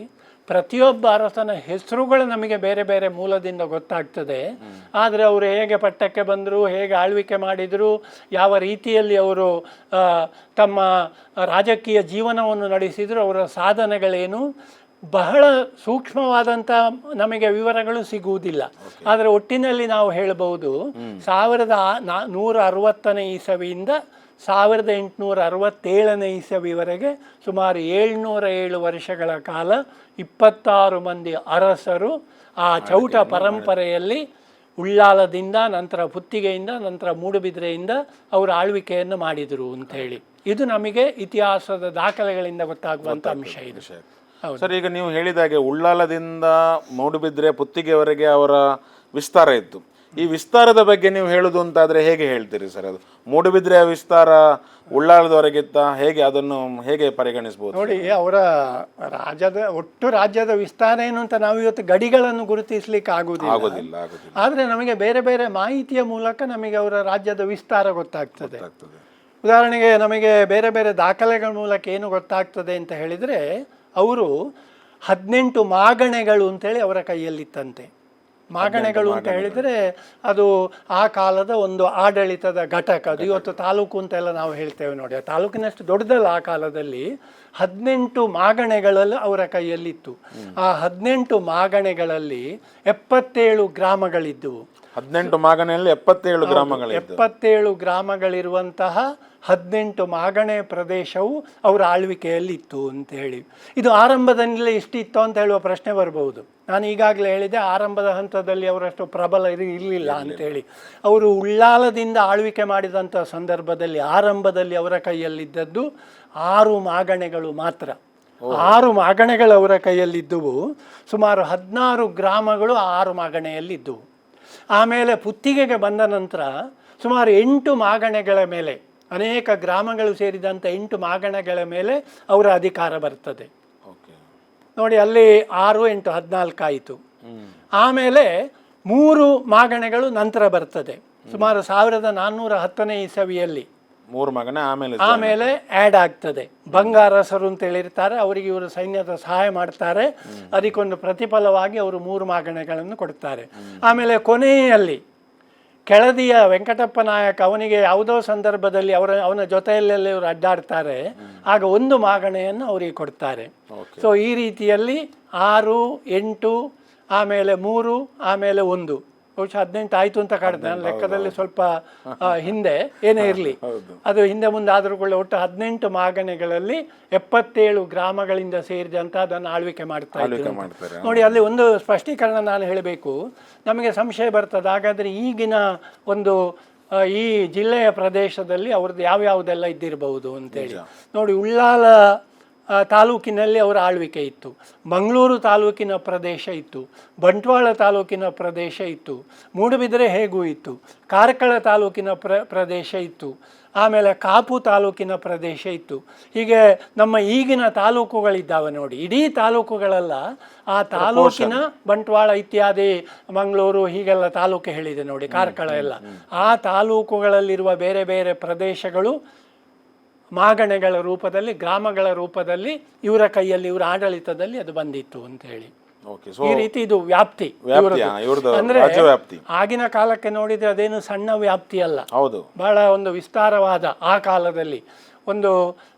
ಪ್ರತಿಯೊಬ್ಬ ಅರಸನ ಹೆಸರುಗಳು ನಮಗೆ ಬೇರೆ ಬೇರೆ ಮೂಲದಿಂದ ಗೊತ್ತಾಗ್ತದೆ. ಆದರೆ ಅವರು ಹೇಗೆ ಪಟ್ಟಕ್ಕೆ ಬಂದರು, ಹೇಗೆ ಆಳ್ವಿಕೆ ಮಾಡಿದರು, ಯಾವ ರೀತಿಯಲ್ಲಿ ಅವರು ತಮ್ಮ ರಾಜಕೀಯ ಜೀವನವನ್ನು ನಡೆಸಿದರು, ಅವರ ಸಾಧನೆಗಳೇನು, ಬಹಳ ಸೂಕ್ಷ್ಮವಾದಂಥ ನಮಗೆ ವಿವರಗಳು ಸಿಗುವುದಿಲ್ಲ. ಆದರೆ ಒಟ್ಟಿನಲ್ಲಿ ನಾವು ಹೇಳಬಹುದು 1160ನೇ ಇಸವಿಯಿಂದ 1867ನೇ ಇಸವಿವರೆಗೆ ಸುಮಾರು 707 ವರ್ಷಗಳ ಕಾಲ 26 ಮಂದಿ ಅರಸರು ಆ ಚೌಟ ಪರಂಪರೆಯಲ್ಲಿ ಉಳ್ಳಾಲದಿಂದ, ನಂತರ ಪುತ್ತಿಗೆಯಿಂದ, ನಂತರ ಮೂಡುಬಿದಿರೆಯಿಂದ ಅವರ ಆಳ್ವಿಕೆಯನ್ನು ಮಾಡಿದರು ಅಂತ ಹೇಳಿ ಇದು ನಮಗೆ ಇತಿಹಾಸದ ದಾಖಲೆಗಳಿಂದ ಗೊತ್ತಾಗುವಂಥ ಅಂಶ ಇದು. ಸರ್, ಈಗ ನೀವು ಹೇಳಿದಾಗೆ ಉಳ್ಳಾಲದಿಂದ ಮೂಡುಬಿದಿರೆ ಪುತ್ತಿಗೆವರೆಗೆ ಅವರ ವಿಸ್ತಾರ ಇತ್ತು. ಈ ವಿಸ್ತಾರದ ಬಗ್ಗೆ ನೀವು ಹೇಳುದು ಅಂತಾದರೆ ಹೇಗೆ ಹೇಳ್ತೀರಿ ಸರ್? ಅದು ಮೂಡುಬಿದಿರೆಯ ವಿಸ್ತಾರ ಉಳ್ಳಾಲದವರೆಗಿತ್ತ, ಹೇಗೆ ಅದನ್ನು ಹೇಗೆ ಪರಿಗಣಿಸಬಹುದು? ನೋಡಿ, ಅವರ ಒಟ್ಟು ರಾಜ್ಯದ ವಿಸ್ತಾರ ಏನು ಅಂತ ನಾವು ಇವತ್ತು ಗಡಿಗಳನ್ನು ಗುರುತಿಸ್ಲಿಕ್ಕೆ ಆಗುವುದಿಲ್ಲ. ಆದರೆ ನಮಗೆ ಬೇರೆ ಬೇರೆ ಮಾಹಿತಿಯ ಮೂಲಕ ನಮಗೆ ಅವರ ರಾಜ್ಯದ ವಿಸ್ತಾರ ಗೊತ್ತಾಗ್ತದೆ. ಉದಾಹರಣೆಗೆ ನಮಗೆ ಬೇರೆ ಬೇರೆ ದಾಖಲೆಗಳ ಮೂಲಕ ಏನು ಗೊತ್ತಾಗ್ತದೆ ಅಂತ ಹೇಳಿದರೆ, ಅವರು 18 ಮಾಗಣೆಗಳು ಅಂತೇಳಿ ಅವರ ಕೈಯಲ್ಲಿತ್ತಂತೆ. ಮಾಗಣೆಗಳು ಅಂತ ಹೇಳಿದರೆ ಅದು ಆ ಕಾಲದ ಒಂದು ಆಡಳಿತದ ಘಟಕ. ಅದು ಇವತ್ತು ತಾಲೂಕು ಅಂತೆಲ್ಲ ನಾವು ಹೇಳ್ತೇವೆ ನೋಡಿ, ಆ ತಾಲೂಕಿನಷ್ಟು ದೊಡ್ಡದಲ್ಲ. ಆ ಕಾಲದಲ್ಲಿ 18 ಮಾಗಣೆಗಳಲ್ಲಿ ಅವರ ಕೈಯಲ್ಲಿತ್ತು. ಆ 18 ಮಾಗಣೆಗಳಲ್ಲಿ 77 ಗ್ರಾಮಗಳಿದ್ದವು. 18 ಮಾಗಣೆಯಲ್ಲಿ 77 ಗ್ರಾಮಗಳಿದ್ದವು. 77 ಗ್ರಾಮಗಳಿರುವಂತಹ 18 ಮಾಗಣೆ ಪ್ರದೇಶವು ಅವರ ಆಳ್ವಿಕೆಯಲ್ಲಿತ್ತು ಅಂತ ಹೇಳಿ. ಇದು ಆರಂಭದಲ್ಲೇ ಇಷ್ಟಿತ್ತು ಅಂತ ಹೇಳುವ ಪ್ರಶ್ನೆ ಬರಬಹುದು. ನಾನು ಈಗಾಗಲೇ ಹೇಳಿದೆ, ಆರಂಭದ ಹಂತದಲ್ಲಿ ಅವರಷ್ಟು ಪ್ರಬಲ ಇರಲಿಲ್ಲ ಅಂತೇಳಿ. ಅವರು ಉಳ್ಳಾಲದಿಂದ ಆಳ್ವಿಕೆ ಮಾಡಿದಂಥ ಸಂದರ್ಭದಲ್ಲಿ ಆರಂಭದಲ್ಲಿ ಅವರ ಕೈಯಲ್ಲಿದ್ದದ್ದು 6 ಮಾಗಣೆಗಳು ಮಾತ್ರ. 6 ಮಾಗಣೆಗಳು ಅವರ ಕೈಯಲ್ಲಿದ್ದುವು. ಸುಮಾರು 16 ಗ್ರಾಮಗಳು 6 ಮಾಗಣೆಯಲ್ಲಿದ್ದವು. ಆಮೇಲೆ ಪುತ್ತಿಗೆಗೆ ಬಂದ ನಂತರ ಸುಮಾರು 8 ಮಾಗಣೆಗಳ ಮೇಲೆ, ಅನೇಕ ಗ್ರಾಮಗಳು ಸೇರಿದಂಥ 8 ಮಾಗಣೆಗಳ ಮೇಲೆ ಅವರ ಅಧಿಕಾರ ಬರ್ತದೆ ನೋಡಿ. ಅಲ್ಲಿ 6, 8, 14 ಆಯಿತು. ಆಮೇಲೆ 3 ಮಾಗಣೆಗಳು ನಂತರ ಬರ್ತದೆ. ಸುಮಾರು 1410ನೇ ಇಸವಿಯಲ್ಲಿ ಮೂರು ಮಗನೇ ಆಮೇಲೆ ಆಮೇಲೆ ಆ್ಯಡ್ ಆಗ್ತದೆ. ಬಂಗಾರಸರು ಅಂತ ಹೇಳಿರ್ತಾರೆ, ಅವರಿಗೆ ಇವರು ಸೈನ್ಯದ ಸಹಾಯ ಮಾಡ್ತಾರೆ, ಅದಕ್ಕೊಂದು ಪ್ರತಿಫಲವಾಗಿ ಅವರು 3 ಮಗಣೆಗಳನ್ನು ಕೊಡ್ತಾರೆ. ಆಮೇಲೆ ಕೊನೆಯಲ್ಲಿ ಕೆಳದಿಯ ವೆಂಕಟಪ್ಪ ನಾಯಕ ಅವನಿಗೆ ಯಾವುದೋ ಸಂದರ್ಭದಲ್ಲಿ ಅವನ ಜೊತೆಯಲ್ಲೆಲ್ಲ ಇವರು ಅಡ್ಡಾಡ್ತಾರೆ, ಆಗ 1 ಮಾಗಣೆಯನ್ನು ಅವರಿಗೆ ಕೊಡ್ತಾರೆ. ಸೊ ಈ ರೀತಿಯಲ್ಲಿ 6, 8, ಆಮೇಲೆ 3, ಆಮೇಲೆ 1, ಬಹುಶಃ 18 ಆಯಿತು ಅಂತ ಕಾಡುತ್ತೆ. ನನ್ನ ಲೆಕ್ಕದಲ್ಲಿ ಸ್ವಲ್ಪ ಹಿಂದೆ ಏನೇ ಇರಲಿ, ಅದು ಹಿಂದೆ ಮುಂದೆ ಆದರೂ ಕೂಡ ಒಟ್ಟು 18 ಮಾಗಣೆಗಳಲ್ಲಿ 77 ಗ್ರಾಮಗಳಿಂದ ಸೇರಿದಂತ ಅದನ್ನು ಆಳ್ವಿಕೆ ಮಾಡ್ತಾ ಇದ್ರು. ನೋಡಿ, ಅಲ್ಲಿ ಒಂದು ಸ್ಪಷ್ಟೀಕರಣ ನಾನು ಹೇಳಬೇಕು, ನಮಗೆ ಸಂಶಯ ಬರ್ತದೆ. ಹಾಗಾದರೆ ಈಗಿನ ಒಂದು ಈ ಜಿಲ್ಲೆಯ ಪ್ರದೇಶದಲ್ಲಿ ಅವ್ರದ್ದು ಯಾವ್ಯಾವುದೆಲ್ಲ ಇದ್ದಿರಬಹುದು ಅಂತೇಳಿ ನೋಡಿ. ಉಳ್ಳಾಲ ತಾಲೂಕಿನಲ್ಲಿ ಅವರ ಆಳ್ವಿಕೆ ಇತ್ತು, ಮಂಗಳೂರು ತಾಲೂಕಿನ ಪ್ರದೇಶ ಇತ್ತು, ಬಂಟ್ವಾಳ ತಾಲೂಕಿನ ಪ್ರದೇಶ ಇತ್ತು, ಮೂಡುಬಿದಿರೆ ಹೇಗೂ ಇತ್ತು, ಕಾರ್ಕಳ ತಾಲೂಕಿನ ಪ್ರದೇಶ ಇತ್ತು, ಆಮೇಲೆ ಕಾಪು ತಾಲೂಕಿನ ಪ್ರದೇಶ ಇತ್ತು. ಹೀಗೆ ನಮ್ಮ ಈಗಿನ ತಾಲೂಕುಗಳಿದ್ದಾವೆ ನೋಡಿ, ಇಡೀ ತಾಲೂಕುಗಳೆಲ್ಲ ಆ ತಾಲೂಕಿನ ಬಂಟ್ವಾಳ ಇತ್ಯಾದಿ ಮಂಗಳೂರು ಹೀಗೆಲ್ಲ ತಾಲೂಕು ಹೇಳಿದೆ ನೋಡಿ, ಕಾರ್ಕಳ ಎಲ್ಲ ಆ ತಾಲೂಕುಗಳಲ್ಲಿರುವ ಬೇರೆ ಬೇರೆ ಪ್ರದೇಶಗಳು ಮಾಗಣೆಗಳ ರೂಪದಲ್ಲಿ, ಗ್ರಾಮಗಳ ರೂಪದಲ್ಲಿ ಇವರ ಕೈಯಲ್ಲಿ, ಇವರ ಆಡಳಿತದಲ್ಲಿ ಅದು ಬಂದಿತ್ತು ಅಂತ ಹೇಳಿ. ಈ ರೀತಿ ಇದು ವ್ಯಾಪ್ತಿ. ಅಂದ್ರೆ ಆಗಿನ ಕಾಲಕ್ಕೆ ನೋಡಿದ್ರೆ ಅದೇನು ಸಣ್ಣ ವ್ಯಾಪ್ತಿ ಅಲ್ಲ, ಬಹಳ ಒಂದು ವಿಸ್ತಾರವಾದ ಆ ಕಾಲದಲ್ಲಿ ಒಂದು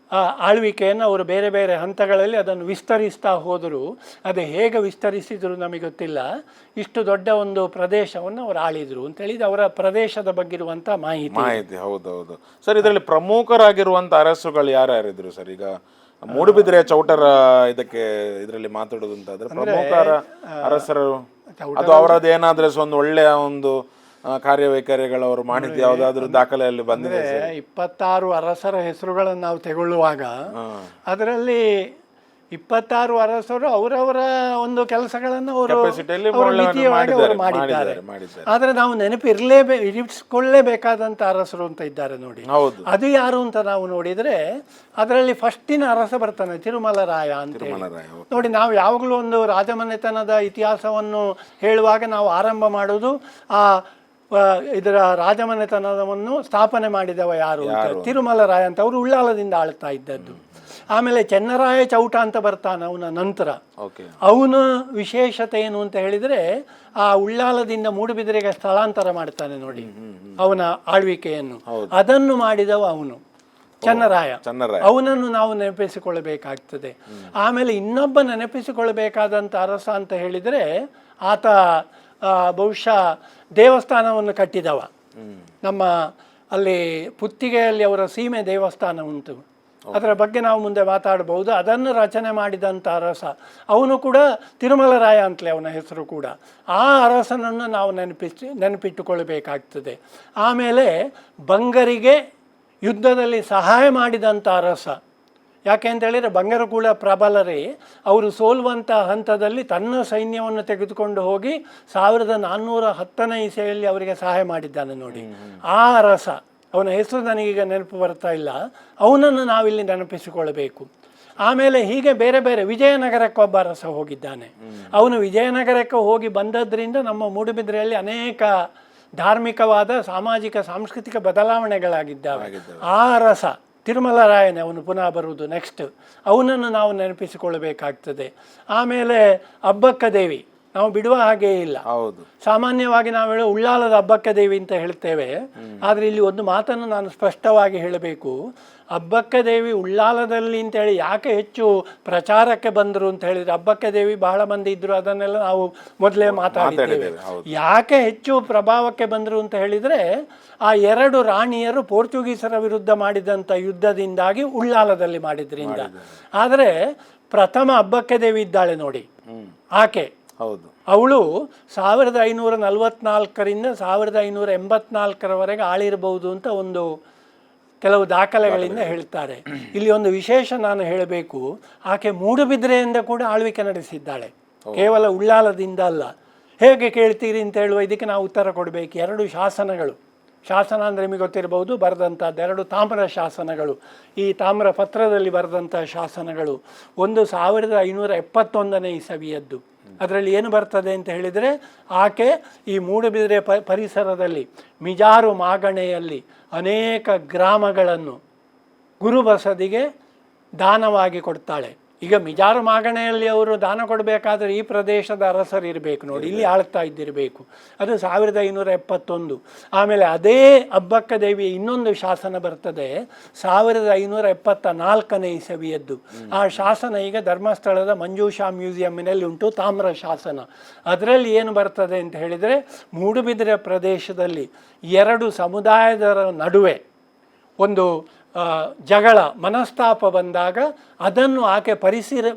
ಆಳ್ವಿಕೆಯನ್ನು ಅವರು ಬೇರೆ ಬೇರೆ ಹಂತಗಳಲ್ಲಿ ಅದನ್ನು ವಿಸ್ತರಿಸ್ತಾ ಹೋದರು. ಅದು ಹೇಗೆ ವಿಸ್ತರಿಸಿದ್ರು ನಮಗೆ ಗೊತ್ತಿಲ್ಲ. ಇಷ್ಟು ದೊಡ್ಡ ಒಂದು ಪ್ರದೇಶವನ್ನು ಅವರು ಆಳಿದ್ರು ಅಂತ ಹೇಳಿದ ಅವರ ಪ್ರದೇಶದ ಬಗ್ಗೆ ಇರುವಂತ ಮಾಹಿತಿ. ಹೌದೌದು ಸರ್. ಇದರಲ್ಲಿ ಪ್ರಮುಖರಾಗಿರುವಂತ ಅರಸುಗಳು ಯಾರ್ಯಾರಿದ್ರು ಸರ್? ಈಗ ಮೂಡುಬಿದಿರೆ ಚೌಟರ ಇದರಲ್ಲಿ ಮಾತಾಡೋದು ಅಂತಾದ್ರೆ ಪ್ರಮುಖ ಅರಸರು, ಅದು ಅವರದ್ದು ಏನಾದ್ರೆ ಒಂದು ಒಳ್ಳೆಯ ಒಂದು ಕಾರ್ಯವೈಖರಿಗಳು ಅವರು ಮಾಡಿದ್ದು ಯಾವುದಾದ್ರೂ ದಾಖಲೆಯಲ್ಲಿ ಬಂದಿದೆ? 26 ಅರಸರ ಹೆಸರುಗಳನ್ನು ನಾವು ತಗೊಳ್ಳುವಾಗ ಅದರಲ್ಲಿ 26 ಅರಸರು ಅವರವರ ಒಂದು ಕೆಲಸಗಳನ್ನು ಅವರು ಮಿತಿಯವಾಗಿ ಅವರು ಮಾಡಿದ್ದಾರೆ. ಆದ್ರೆ ನಾವು ಇರಿಸಿಕೊಳ್ಳೇಬೇಕಾದಂತ ಅರಸರು ಅಂತ ಇದ್ದಾರೆ ನೋಡಿ. ಅದು ಯಾರು ಅಂತ ನಾವು ನೋಡಿದ್ರೆ ಅದರಲ್ಲಿ ಫಸ್ಟಿನ ಅರಸ ಬರ್ತಾನೆ ತಿರುಮಲ ರಾಯ ಅಂತ ನೋಡಿ. ನಾವು ಯಾವಾಗಲೂ ಒಂದು ರಾಜಮನೆತನದ ಇತಿಹಾಸವನ್ನು ಹೇಳುವಾಗ ನಾವು ಆರಂಭ ಮಾಡೋದು ಇದರ ರಾಜಮನೆತನವನ್ನು ಸ್ಥಾಪನೆ ಮಾಡಿದವ ಯಾರು ಅಂತ, ತಿರುಮಲ ರಾಯ ಅಂತ. ಅವರು ಉಳ್ಳಾಲದಿಂದ ಆಳ್ತಾ ಇದ್ದದ್ದು. ಆಮೇಲೆ ಚೆನ್ನರಾಯ ಚೌಟ ಅಂತ ಬರ್ತಾನೆ ಅವನ ನಂತರ. ಅವನ ವಿಶೇಷತೆ ಏನು ಅಂತ ಹೇಳಿದ್ರೆ ಆ ಉಳ್ಳಾಲದಿಂದ ಮೂಡುಬಿದಿರೆಗೆ ಸ್ಥಳಾಂತರ ಮಾಡ್ತಾನೆ ನೋಡಿ ಅವನ ಆಳ್ವಿಕೆಯನ್ನು. ಅದನ್ನು ಮಾಡಿದವ ಅವನು ಚೆನ್ನರಾಯ. ಅವನನ್ನು ನಾವು ನೆನಪಿಸಿಕೊಳ್ಳಬೇಕಾಗ್ತದೆ. ಆಮೇಲೆ ಇನ್ನೊಬ್ಬ ನೆನಪಿಸಿಕೊಳ್ಳಬೇಕಾದಂಥ ಅರಸ ಅಂತ ಹೇಳಿದ್ರೆ ಆತ ಬಹುಶಃ ದೇವಸ್ಥಾನವನ್ನು ಕಟ್ಟಿದವ. ನಮ್ಮ ಅಲ್ಲಿ ಪುತ್ತಿಗೆಯಲ್ಲಿ ಅವರ ಸೀಮೆ ದೇವಸ್ಥಾನ ಉಂಟು, ಅದರ ಬಗ್ಗೆ ನಾವು ಮುಂದೆ ಮಾತಾಡಬಹುದು. ಅದನ್ನು ರಚನೆ ಮಾಡಿದಂಥ ಅರಸ ಅವನು ಕೂಡ ತಿರುಮಲ ರಾಯ ಅಂತಲೇ ಅವನ ಹೆಸರು ಕೂಡ. ಆ ಅರಸನನ್ನು ನಾವು ನೆನಪಿಟ್ಟುಕೊಳ್ಬೇಕಾಗ್ತದೆ. ಆಮೇಲೆ ಬಂಗರಿಗೆ ಯುದ್ಧದಲ್ಲಿ ಸಹಾಯ ಮಾಡಿದಂಥ ಅರಸ. ಯಾಕೆ ಅಂತ ಹೇಳಿದರೆ ಬಂಗರು ಕೂಡ ಪ್ರಬಲರೇ. ಅವರು ಸೋಲುವಂಥ ಹಂತದಲ್ಲಿ ತನ್ನ ಸೈನ್ಯವನ್ನು ತೆಗೆದುಕೊಂಡು ಹೋಗಿ 1410ನೇ ಇಸವಿಯಲ್ಲಿ ಅವರಿಗೆ ಸಹಾಯ ಮಾಡಿದ್ದಾನೆ ನೋಡಿ. ಆ ಅರಸ, ಅವನ ಹೆಸರು ನನಗೀಗ ನೆನಪು ಬರ್ತಾ ಇಲ್ಲ, ಅವನನ್ನು ನಾವಿಲ್ಲಿ ನೆನಪಿಸಿಕೊಳ್ಳಬೇಕು. ಆಮೇಲೆ ಹೀಗೆ ಬೇರೆ ಬೇರೆ ವಿಜಯನಗರಕ್ಕೆ ಒಬ್ಬ ಅರಸ ಹೋಗಿದ್ದಾನೆ. ಅವನು ವಿಜಯನಗರಕ್ಕೆ ಹೋಗಿ ಬಂದದ್ರಿಂದ ನಮ್ಮ ಮೂಡುಬಿದಿರೆಯಲ್ಲಿ ಅನೇಕ ಧಾರ್ಮಿಕವಾದ ಸಾಮಾಜಿಕ ಸಾಂಸ್ಕೃತಿಕ ಬದಲಾವಣೆಗಳಾಗಿದ್ದಾವೆ. ಆ ಅರಸ ತಿರುಮಲ ರಾಯನೇ ಅವನು ಪುನಃ ಬರುವುದು ನೆಕ್ಸ್ಟ್. ಅವನನ್ನು ನಾವು ನೆನಪಿಸಿಕೊಳ್ಳಬೇಕಾಗ್ತದೆ. ಆಮೇಲೆ ಅಬ್ಬಕ್ಕ ದೇವಿ ನಾವು ಬಿಡುವ ಹಾಗೇ ಇಲ್ಲ. ಸಾಮಾನ್ಯವಾಗಿ ನಾವು ಹೇಳೋ ಉಳ್ಳಾಲದ ಅಬ್ಬಕ್ಕ ದೇವಿ ಅಂತ ಹೇಳ್ತೇವೆ. ಆದರೆ ಇಲ್ಲಿ ಒಂದು ಮಾತನ್ನು ನಾನು ಸ್ಪಷ್ಟವಾಗಿ ಹೇಳಬೇಕು. ಅಬ್ಬಕ್ಕ ದೇವಿ ಉಳ್ಳಾಲದಲ್ಲಿ ಅಂತೇಳಿ ಯಾಕೆ ಹೆಚ್ಚು ಪ್ರಚಾರಕ್ಕೆ ಬಂದರು ಅಂತ ಹೇಳಿದರೆ, ಅಬ್ಬಕ್ಕ ದೇವಿ ಬಹಳ ಮಂದಿ ಇದ್ದರು, ಅದನ್ನೆಲ್ಲ ನಾವು ಮೊದಲೇ ಮಾತಾಡಿದ್ದೇವೆ. ಯಾಕೆ ಹೆಚ್ಚು ಪ್ರಭಾವಕ್ಕೆ ಬಂದರು ಅಂತ ಹೇಳಿದರೆ ಆ 2 ರಾಣಿಯರು ಪೋರ್ಚುಗೀಸರ ವಿರುದ್ಧ ಮಾಡಿದಂಥ ಯುದ್ಧದಿಂದಾಗಿ ಉಳ್ಳಾಲದಲ್ಲಿ ಮಾಡಿದ್ರಿಂದ. ಆದರೆ ಪ್ರಥಮ ಅಬ್ಬಕ್ಕ ದೇವಿ ಇದ್ದಾಳೆ ನೋಡಿ, ಆಕೆ ಅವಳು 1544ರಿಂದ 1584ರವರೆಗೆ ಆಳಿರಬಹುದು ಅಂತ ಒಂದು ಕೆಲವು ದಾಖಲೆಗಳಿಂದ ಹೇಳ್ತಾರೆ. ಇಲ್ಲಿ ಒಂದು ವಿಶೇಷ ನಾನು ಹೇಳಬೇಕು, ಆಕೆ ಮೂಡುಬಿದಿರೆಯಿಂದ ಕೂಡ ಆಳ್ವಿಕೆ ನಡೆಸಿದ್ದಾಳೆ, ಕೇವಲ ಉಳ್ಳಾಲದಿಂದ ಅಲ್ಲ. ಹೇಗೆ ಕೇಳ್ತೀರಿ ಅಂತ ಹೇಳುವ ಇದಕ್ಕೆ ನಾವು ಉತ್ತರ ಕೊಡಬೇಕು. 2 ಶಾಸನಗಳು, ಶಾಸನ ಅಂದರೆ ನಿಮಗೆ ಗೊತ್ತಿರಬಹುದು, ಬರೆದಂಥದ್ದು 2 ತಾಮ್ರ ಶಾಸನಗಳು, ಈ ತಾಮ್ರ ಪತ್ರದಲ್ಲಿ ಬರೆದಂಥ ಶಾಸನಗಳು. ಒಂದು 1571ನೇ ಇಸವಿಯದ್ದು, ಅದರಲ್ಲಿ ಏನು ಬರ್ತದೆ ಅಂತ ಹೇಳಿದರೆ, ಆಕೆ ಈ ಮೂಡುಬಿದಿರೆ ಪರಿಸರದಲ್ಲಿ ಮಿಜಾರು ಮಾಗಣೆಯಲ್ಲಿ ಅನೇಕ ಗ್ರಾಮಗಳನ್ನು ಗುರುಬಸದಿಗೆ ದಾನವಾಗಿ ಕೊಡ್ತಾಳೆ. ಈಗ ಮಿಜಾರು ಮಾಗಣೆಯಲ್ಲಿ ಅವರು ದಾನ ಕೊಡಬೇಕಾದ್ರೆ ಈ ಪ್ರದೇಶದ ಅರಸರು ಇರಬೇಕು ನೋಡಿ, ಇಲ್ಲಿ ಆಳ್ತಾ ಇದ್ದಿರಬೇಕು. ಅದು 1571. ಆಮೇಲೆ ಅದೇ ಅಬ್ಬಕ್ಕ ದೇವಿಯ ಇನ್ನೊಂದು ಶಾಸನ ಬರ್ತದೆ 1574ನೇ ಇಸವಿಯದ್ದು. ಆ ಶಾಸನ ಈಗ ಧರ್ಮಸ್ಥಳದ ಮಂಜೂಷಾ ಮ್ಯೂಸಿಯಂನಲ್ಲಿ ಉಂಟು, ತಾಮ್ರ ಶಾಸನ. ಅದರಲ್ಲಿ ಏನು ಬರ್ತದೆ ಅಂತ ಹೇಳಿದರೆ, ಮೂಡುಬಿದಿರೆ ಪ್ರದೇಶದಲ್ಲಿ 2 ಸಮುದಾಯದ ನಡುವೆ ಒಂದು ಜಗಳ ಮನಸ್ತಾಪ ಬಂದಾಗ ಅದನ್ನು ಆಕೆ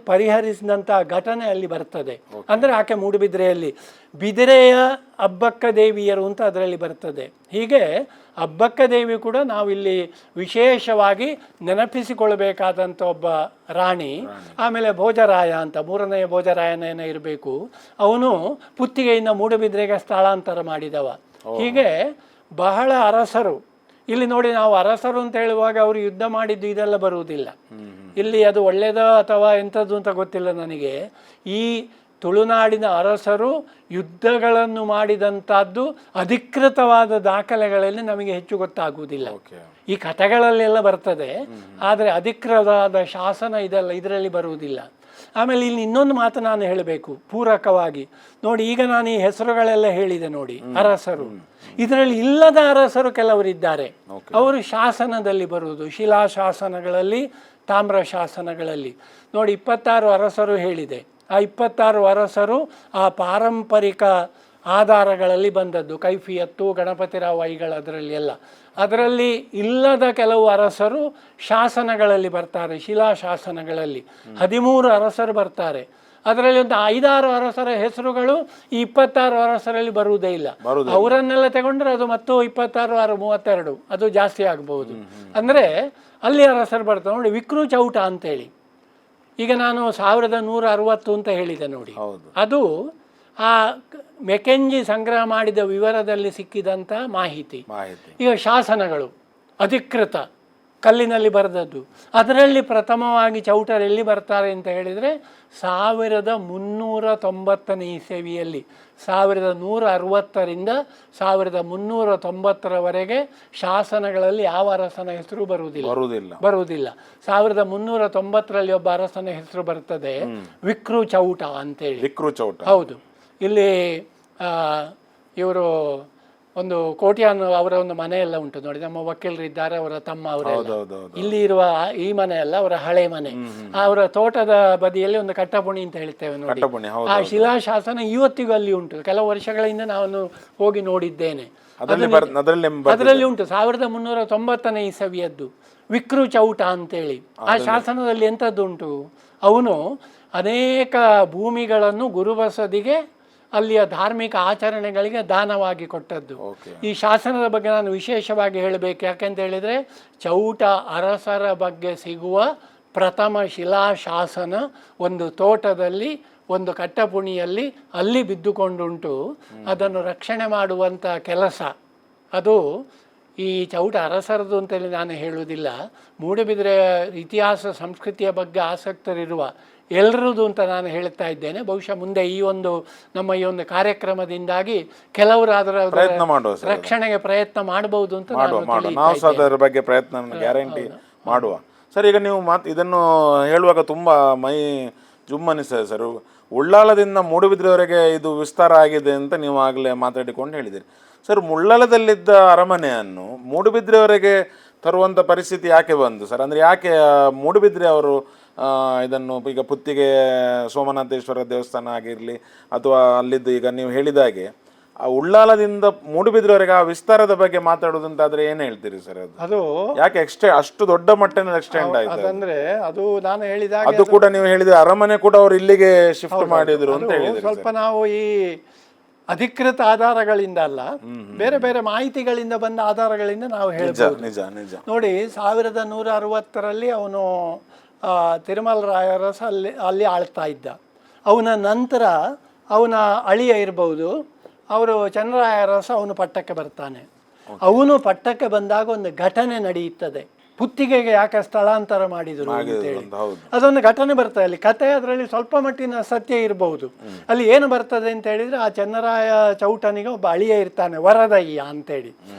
ಪರಿಹರಿಸಿದಂಥ ಘಟನೆ ಅಲ್ಲಿ ಬರ್ತದೆ. ಅಂದರೆ ಆಕೆ ಮೂಡುಬಿದಿರೆಯಲ್ಲಿ ಬಿದಿರೆಯ ಅಬ್ಬಕ್ಕ ದೇವಿಯರು ಅಂತ ಅದರಲ್ಲಿ ಬರ್ತದೆ. ಹೀಗೆ ಅಬ್ಬಕ್ಕ ದೇವಿ ಕೂಡ ನಾವಿಲ್ಲಿ ವಿಶೇಷವಾಗಿ ನೆನಪಿಸಿಕೊಳ್ಬೇಕಾದಂಥ ಒಬ್ಬ ರಾಣಿ. ಆಮೇಲೆ ಭೋಜರಾಯ ಅಂತ 3ನೇ ಭೋಜರಾಯನೇನ ಇರಬೇಕು, ಅವನು ಪುತ್ತಿಗೆಯಿಂದ ಮೂಡುಬಿದಿರೆಗೆ ಸ್ಥಳಾಂತರ ಮಾಡಿದವ. ಹೀಗೆ ಬಹಳ ಅರಸರು ಇಲ್ಲಿ ನೋಡಿ, ನಾವು ಅರಸರು ಅಂತ ಹೇಳುವಾಗ ಅವರು ಯುದ್ಧ ಮಾಡಿದ್ದು ಇದೆಲ್ಲ ಬರುವುದಿಲ್ಲ ಇಲ್ಲಿ. ಅದು ಒಳ್ಳೆಯದ ಅಥವಾ ಎಂಥದ್ದು ಅಂತ ಗೊತ್ತಿಲ್ಲ ನನಗೆ. ಈ ತುಳುನಾಡಿನ ಅರಸರು ಯುದ್ಧಗಳನ್ನು ಮಾಡಿದಂಥದ್ದು ಅಧಿಕೃತವಾದ ದಾಖಲೆಗಳಲ್ಲಿ ನಮಗೆ ಹೆಚ್ಚು ಗೊತ್ತಾಗುವುದಿಲ್ಲ. ಈ ಕಥೆಗಳಲ್ಲೆಲ್ಲ ಬರ್ತದೆ, ಆದರೆ ಅಧಿಕೃತವಾದ ಶಾಸನ ಇದರಲ್ಲಿ ಬರುವುದಿಲ್ಲ. ಆಮೇಲೆ ಇಲ್ಲಿ ಇನ್ನೊಂದು ಮಾತು ನಾನು ಹೇಳಬೇಕು ಪೂರಕವಾಗಿ ನೋಡಿ. ಈಗ ನಾನು ಈ ಹೆಸರುಗಳೆಲ್ಲ ಹೇಳಿದೆ ನೋಡಿ, ಅರಸರು. ಇದರಲ್ಲಿ ಇಲ್ಲದ ಅರಸರು ಕೆಲವರಿದ್ದಾರೆ, ಅವರು ಶಾಸನದಲ್ಲಿ ಬರುವುದು, ಶಿಲಾಶಾಸನಗಳಲ್ಲಿ, ತಾಮ್ರ ಶಾಸನಗಳಲ್ಲಿ ನೋಡಿ. 26 ಅರಸರು ಹೇಳಿದೆ. ಆ 26 ಅರಸರು ಆ ಪಾರಂಪರಿಕ ಆಧಾರಗಳಲ್ಲಿ ಬಂದದ್ದು, ಕೈಫಿಯತ್ತು, ಗಣಪತಿರಾವ್ ಐಗಳ ಅದರಲ್ಲಿ ಎಲ್ಲ. ಅದರಲ್ಲಿ ಇಲ್ಲದ ಕೆಲವು ಅರಸರು ಶಾಸನಗಳಲ್ಲಿ ಬರ್ತಾರೆ, ಶಿಲಾಶಾಸನಗಳಲ್ಲಿ 13 ಅರಸರು ಬರ್ತಾರೆ. ಅದರಲ್ಲಿ ಒಂದು 5-6 ಅರಸರ ಹೆಸರುಗಳು ಈ 26 ಅರಸರಲ್ಲಿ ಬರುವುದೇ ಇಲ್ಲ. ಅವರನ್ನೆಲ್ಲ ತಗೊಂಡ್ರೆ ಅದು ಮತ್ತು 26, 6, 32 ಅದು ಜಾಸ್ತಿ ಆಗಬಹುದು. ಅಂದರೆ ಅಲ್ಲಿ ಅರಸರು ಬರ್ತಾರೆ ನೋಡಿ. ವಿಕ್ರು ಚೌಟ ಅಂತೇಳಿ ಈಗ ನಾನು 1160 ಅಂತ ಹೇಳಿದೆ ನೋಡಿ, ಅದು ಆ ಮೆಕೆಂಜಿ ಸಂಗ್ರಹ ಮಾಡಿದ ವಿವರದಲ್ಲಿ ಸಿಕ್ಕಿದಂಥ ಮಾಹಿತಿ. ಈಗ ಶಾಸನಗಳು ಅಧಿಕೃತ ಕಲ್ಲಿನಲ್ಲಿ ಬರೆದದ್ದು, ಅದರಲ್ಲಿ ಪ್ರಥಮವಾಗಿ ಚೌಟರು ಎಲ್ಲಿ ಬರ್ತಾರೆ ಅಂತ ಹೇಳಿದರೆ 1390ನೇ ಇಸವಿಯಲ್ಲಿ 1160ರಿಂದ 1390ರವರೆಗೆ ಶಾಸನಗಳಲ್ಲಿ ಯಾವ ಅರಸನ ಹೆಸರು ಬರುವುದಿಲ್ಲ. 1390ರಲ್ಲಿ ಒಬ್ಬ ಅರಸನ ಹೆಸರು ಬರ್ತದೆ, ವಿಕ್ರು ಚೌಟ ಅಂತೇಳಿ. ಹೌದು. ಇಲ್ಲಿ ಇವರು ಒಂದು ಕೋಟ್ಯಾನ್ ಅವರ ಒಂದು ಮನೆ ಎಲ್ಲ ಉಂಟು ನೋಡಿ, ನಮ್ಮ ವಕೀಲರು ಇದ್ದಾರೆ, ಅವರ ತಮ್ಮ ಅವರೆಲ್ಲ ಇಲ್ಲಿ ಇರುವ ಈ ಮನೆ ಅಲ್ಲ, ಅವರ ಹಳೆ ಮನೆ. ಅವರ ತೋಟದ ಬದಿಯಲ್ಲಿ ಒಂದು ಕಟ್ಟಪುಣಿ ಅಂತ ಹೇಳ್ತೇವೆ ನೋಡಿ, ಆ ಶಿಲಾಶಾಸನ ಇವತ್ತಿಗೂ ಅಲ್ಲಿ ಉಂಟು. ಕೆಲವು ವರ್ಷಗಳಿಂದ ನಾನು ಹೋಗಿ ನೋಡಿದ್ದೇನೆ. ಅದರಲ್ಲಿ ಉಂಟು 1390ನೇ ಇಸವಿಯದ್ದು ವಿಕ್ರು ಚೌಟ ಅಂತೇಳಿ. ಆ ಶಾಸನದಲ್ಲಿ ಎಂಥದ್ದು ಉಂಟು, ಅವನು ಅನೇಕ ಭೂಮಿಗಳನ್ನು ಗುರುಬಸದಿಗೆ ಅಲ್ಲಿಯ ಧಾರ್ಮಿಕ ಆಚರಣೆಗಳಿಗೆ ದಾನವಾಗಿ ಕೊಟ್ಟದ್ದು. ಈ ಶಾಸನದ ಬಗ್ಗೆ ನಾನು ವಿಶೇಷವಾಗಿ ಹೇಳಬೇಕು. ಯಾಕೆಂತ ಹೇಳಿದರೆ, ಚೌಟ ಅರಸರ ಬಗ್ಗೆ ಸಿಗುವ ಪ್ರಥಮ ಶಿಲಾಶಾಸನ ಒಂದು ತೋಟದಲ್ಲಿ ಒಂದು ಕಟ್ಟಪುಣಿಯಲ್ಲಿ ಅಲ್ಲಿ ಬಿದ್ದುಕೊಂಡುಂಟು. ಅದನ್ನು ರಕ್ಷಣೆ ಮಾಡುವಂಥ ಕೆಲಸ ಅದು ಈ ಚೌಟ ಅರಸರದು ಅಂತೇಳಿ ನಾನು ಹೇಳುವುದಿಲ್ಲ. ಮೂಡುಬಿದಿರೆ ಇತಿಹಾಸ ಸಂಸ್ಕೃತಿಯ ಬಗ್ಗೆ ಆಸಕ್ತರಿರುವ ಎಲ್ಲರದು ಅಂತ ನಾನು ಹೇಳ್ತಾ ಇದ್ದೇನೆ. ಬಹುಶಃ ಮುಂದೆ ಈ ಒಂದು ನಮ್ಮ ಈ ಒಂದು ಕಾರ್ಯಕ್ರಮದಿಂದಾಗಿ ಕೆಲವರು ಅದರ ರಕ್ಷಣೆಗೆ ಪ್ರಯತ್ನ ಮಾಡಬಹುದು ಅಂತ ನಾವು ಅದರ ಬಗ್ಗೆ ಪ್ರಯತ್ನ ಗ್ಯಾರಂಟಿ ಮಾಡುವ. ಸರ್, ಈಗ ನೀವು ಇದನ್ನು ಹೇಳುವಾಗ ತುಂಬ ಮೈ ಜುಮ್ ಅನಿಸ್ತದೆ ಸರ್. ಉಳ್ಳಾಲದಿಂದ ಮೂಡುಬಿದಿರೆವರೆಗೆ ಇದು ವಿಸ್ತಾರ ಆಗಿದೆ ಅಂತ ನೀವು ಆಗಲೇ ಮಾತಾಡಿಕೊಂಡು ಹೇಳಿದ್ದೀರಿ. ಸರ್, ಉಳ್ಳಾಲದಲ್ಲಿದ್ದ ಅರಮನೆಯನ್ನು ಮೂಡುಬಿದಿರೆವರೆಗೆ ತರುವಂಥ ಪರಿಸ್ಥಿತಿ ಯಾಕೆ ಬಂತು ಸರ್? ಅಂದರೆ ಯಾಕೆ ಮೂಡುಬಿದಿರೆ ಅವರು ಇದನ್ನು ಈಗ ಪುತ್ತಿಗೆ ಸೋಮನಾಥೇಶ್ವರ ದೇವಸ್ಥಾನ ಆಗಿರಲಿ ಅಥವಾ ಅಲ್ಲಿದ್ದು ಈಗ ನೀವು ಹೇಳಿದಾಗೆ ಆ ಉಳ್ಳಾಲದಿಂದ ಮೂಡುಬಿದಿರೆವರೆಗೆ ಆ ವಿಸ್ತಾರದ ಬಗ್ಗೆ ಮಾತಾಡೋದಂತಾದ್ರೆ ಏನು ಹೇಳ್ತೀರಿ ಸರ್? ಅದು ಯಾಕೆ ಅಷ್ಟು ದೊಡ್ಡ ಮಟ್ಟದಲ್ಲಿ ಎಕ್ಸ್ಟೆಂಡ್ ಆಯ್ತು? ಅಂದ್ರೆ ಅದು ನಾನು ಹೇಳಿದಾಗ ಅದು ಕೂಡ ನೀವು ಹೇಳಿದ್ರೆ ಅರಮನೆ ಕೂಡ ಅವರು ಇಲ್ಲಿಗೆ ಶಿಫ್ಟ್ ಮಾಡಿದ್ರು ಅಂತ ಹೇಳಿದ್ರು. ಸ್ವಲ್ಪ ನಾವು ಈ ಅಧಿಕೃತ ಆಧಾರಗಳಿಂದ ಅಲ್ಲ, ಬೇರೆ ಬೇರೆ ಮಾಹಿತಿಗಳಿಂದ ಬಂದ ಆಧಾರಗಳಿಂದ ನಾವು ಹೇಳ್ಬೋದು. ನಿಜ ನಿಜ. ನೋಡಿ, 1160ರಲ್ಲಿ ಅವನು ತಿರುಮಲ ರಾಯರಸ ಅಲ್ಲಿ ಆಳ್ತಾ ಇದ್ದ. ಅವನ ನಂತರ ಅವನ ಅಳಿಯ ಇರ್ಬೋದು, ಅವರು ಚನ್ನರಾಯರಸ ಅವನು ಪಟ್ಟಕ್ಕೆ ಬರ್ತಾನೆ. ಅವನು ಪಟ್ಟಕ್ಕೆ ಬಂದಾಗ ಒಂದು ಘಟನೆ ನಡೆಯುತ್ತದೆ. ಪುತ್ತಿಗೆಗೆ ಯಾಕೆ ಸ್ಥಳಾಂತರ ಮಾಡಿದರು ಅಂತೇಳಿ ಅಂತ. ಹೌದು. ಅದೊಂದು ಘಟನೆ ಬರ್ತದೆ ಅಲ್ಲಿ. ಕತೆ ಅದರಲ್ಲಿ ಸ್ವಲ್ಪ ಮಟ್ಟಿನ ಸತ್ಯ ಇರಬಹುದು. ಅಲ್ಲಿ ಏನು ಬರ್ತದೆ ಅಂತ ಹೇಳಿದ್ರೆ, ಆ ಚೆನ್ನರಾಯ ಚೌಟನಿಗೆ ಒಬ್ಬ ಅಳಿಯ ಇರ್ತಾನೆ, ವರದಯ್ಯ ಅಂತೇಳಿ.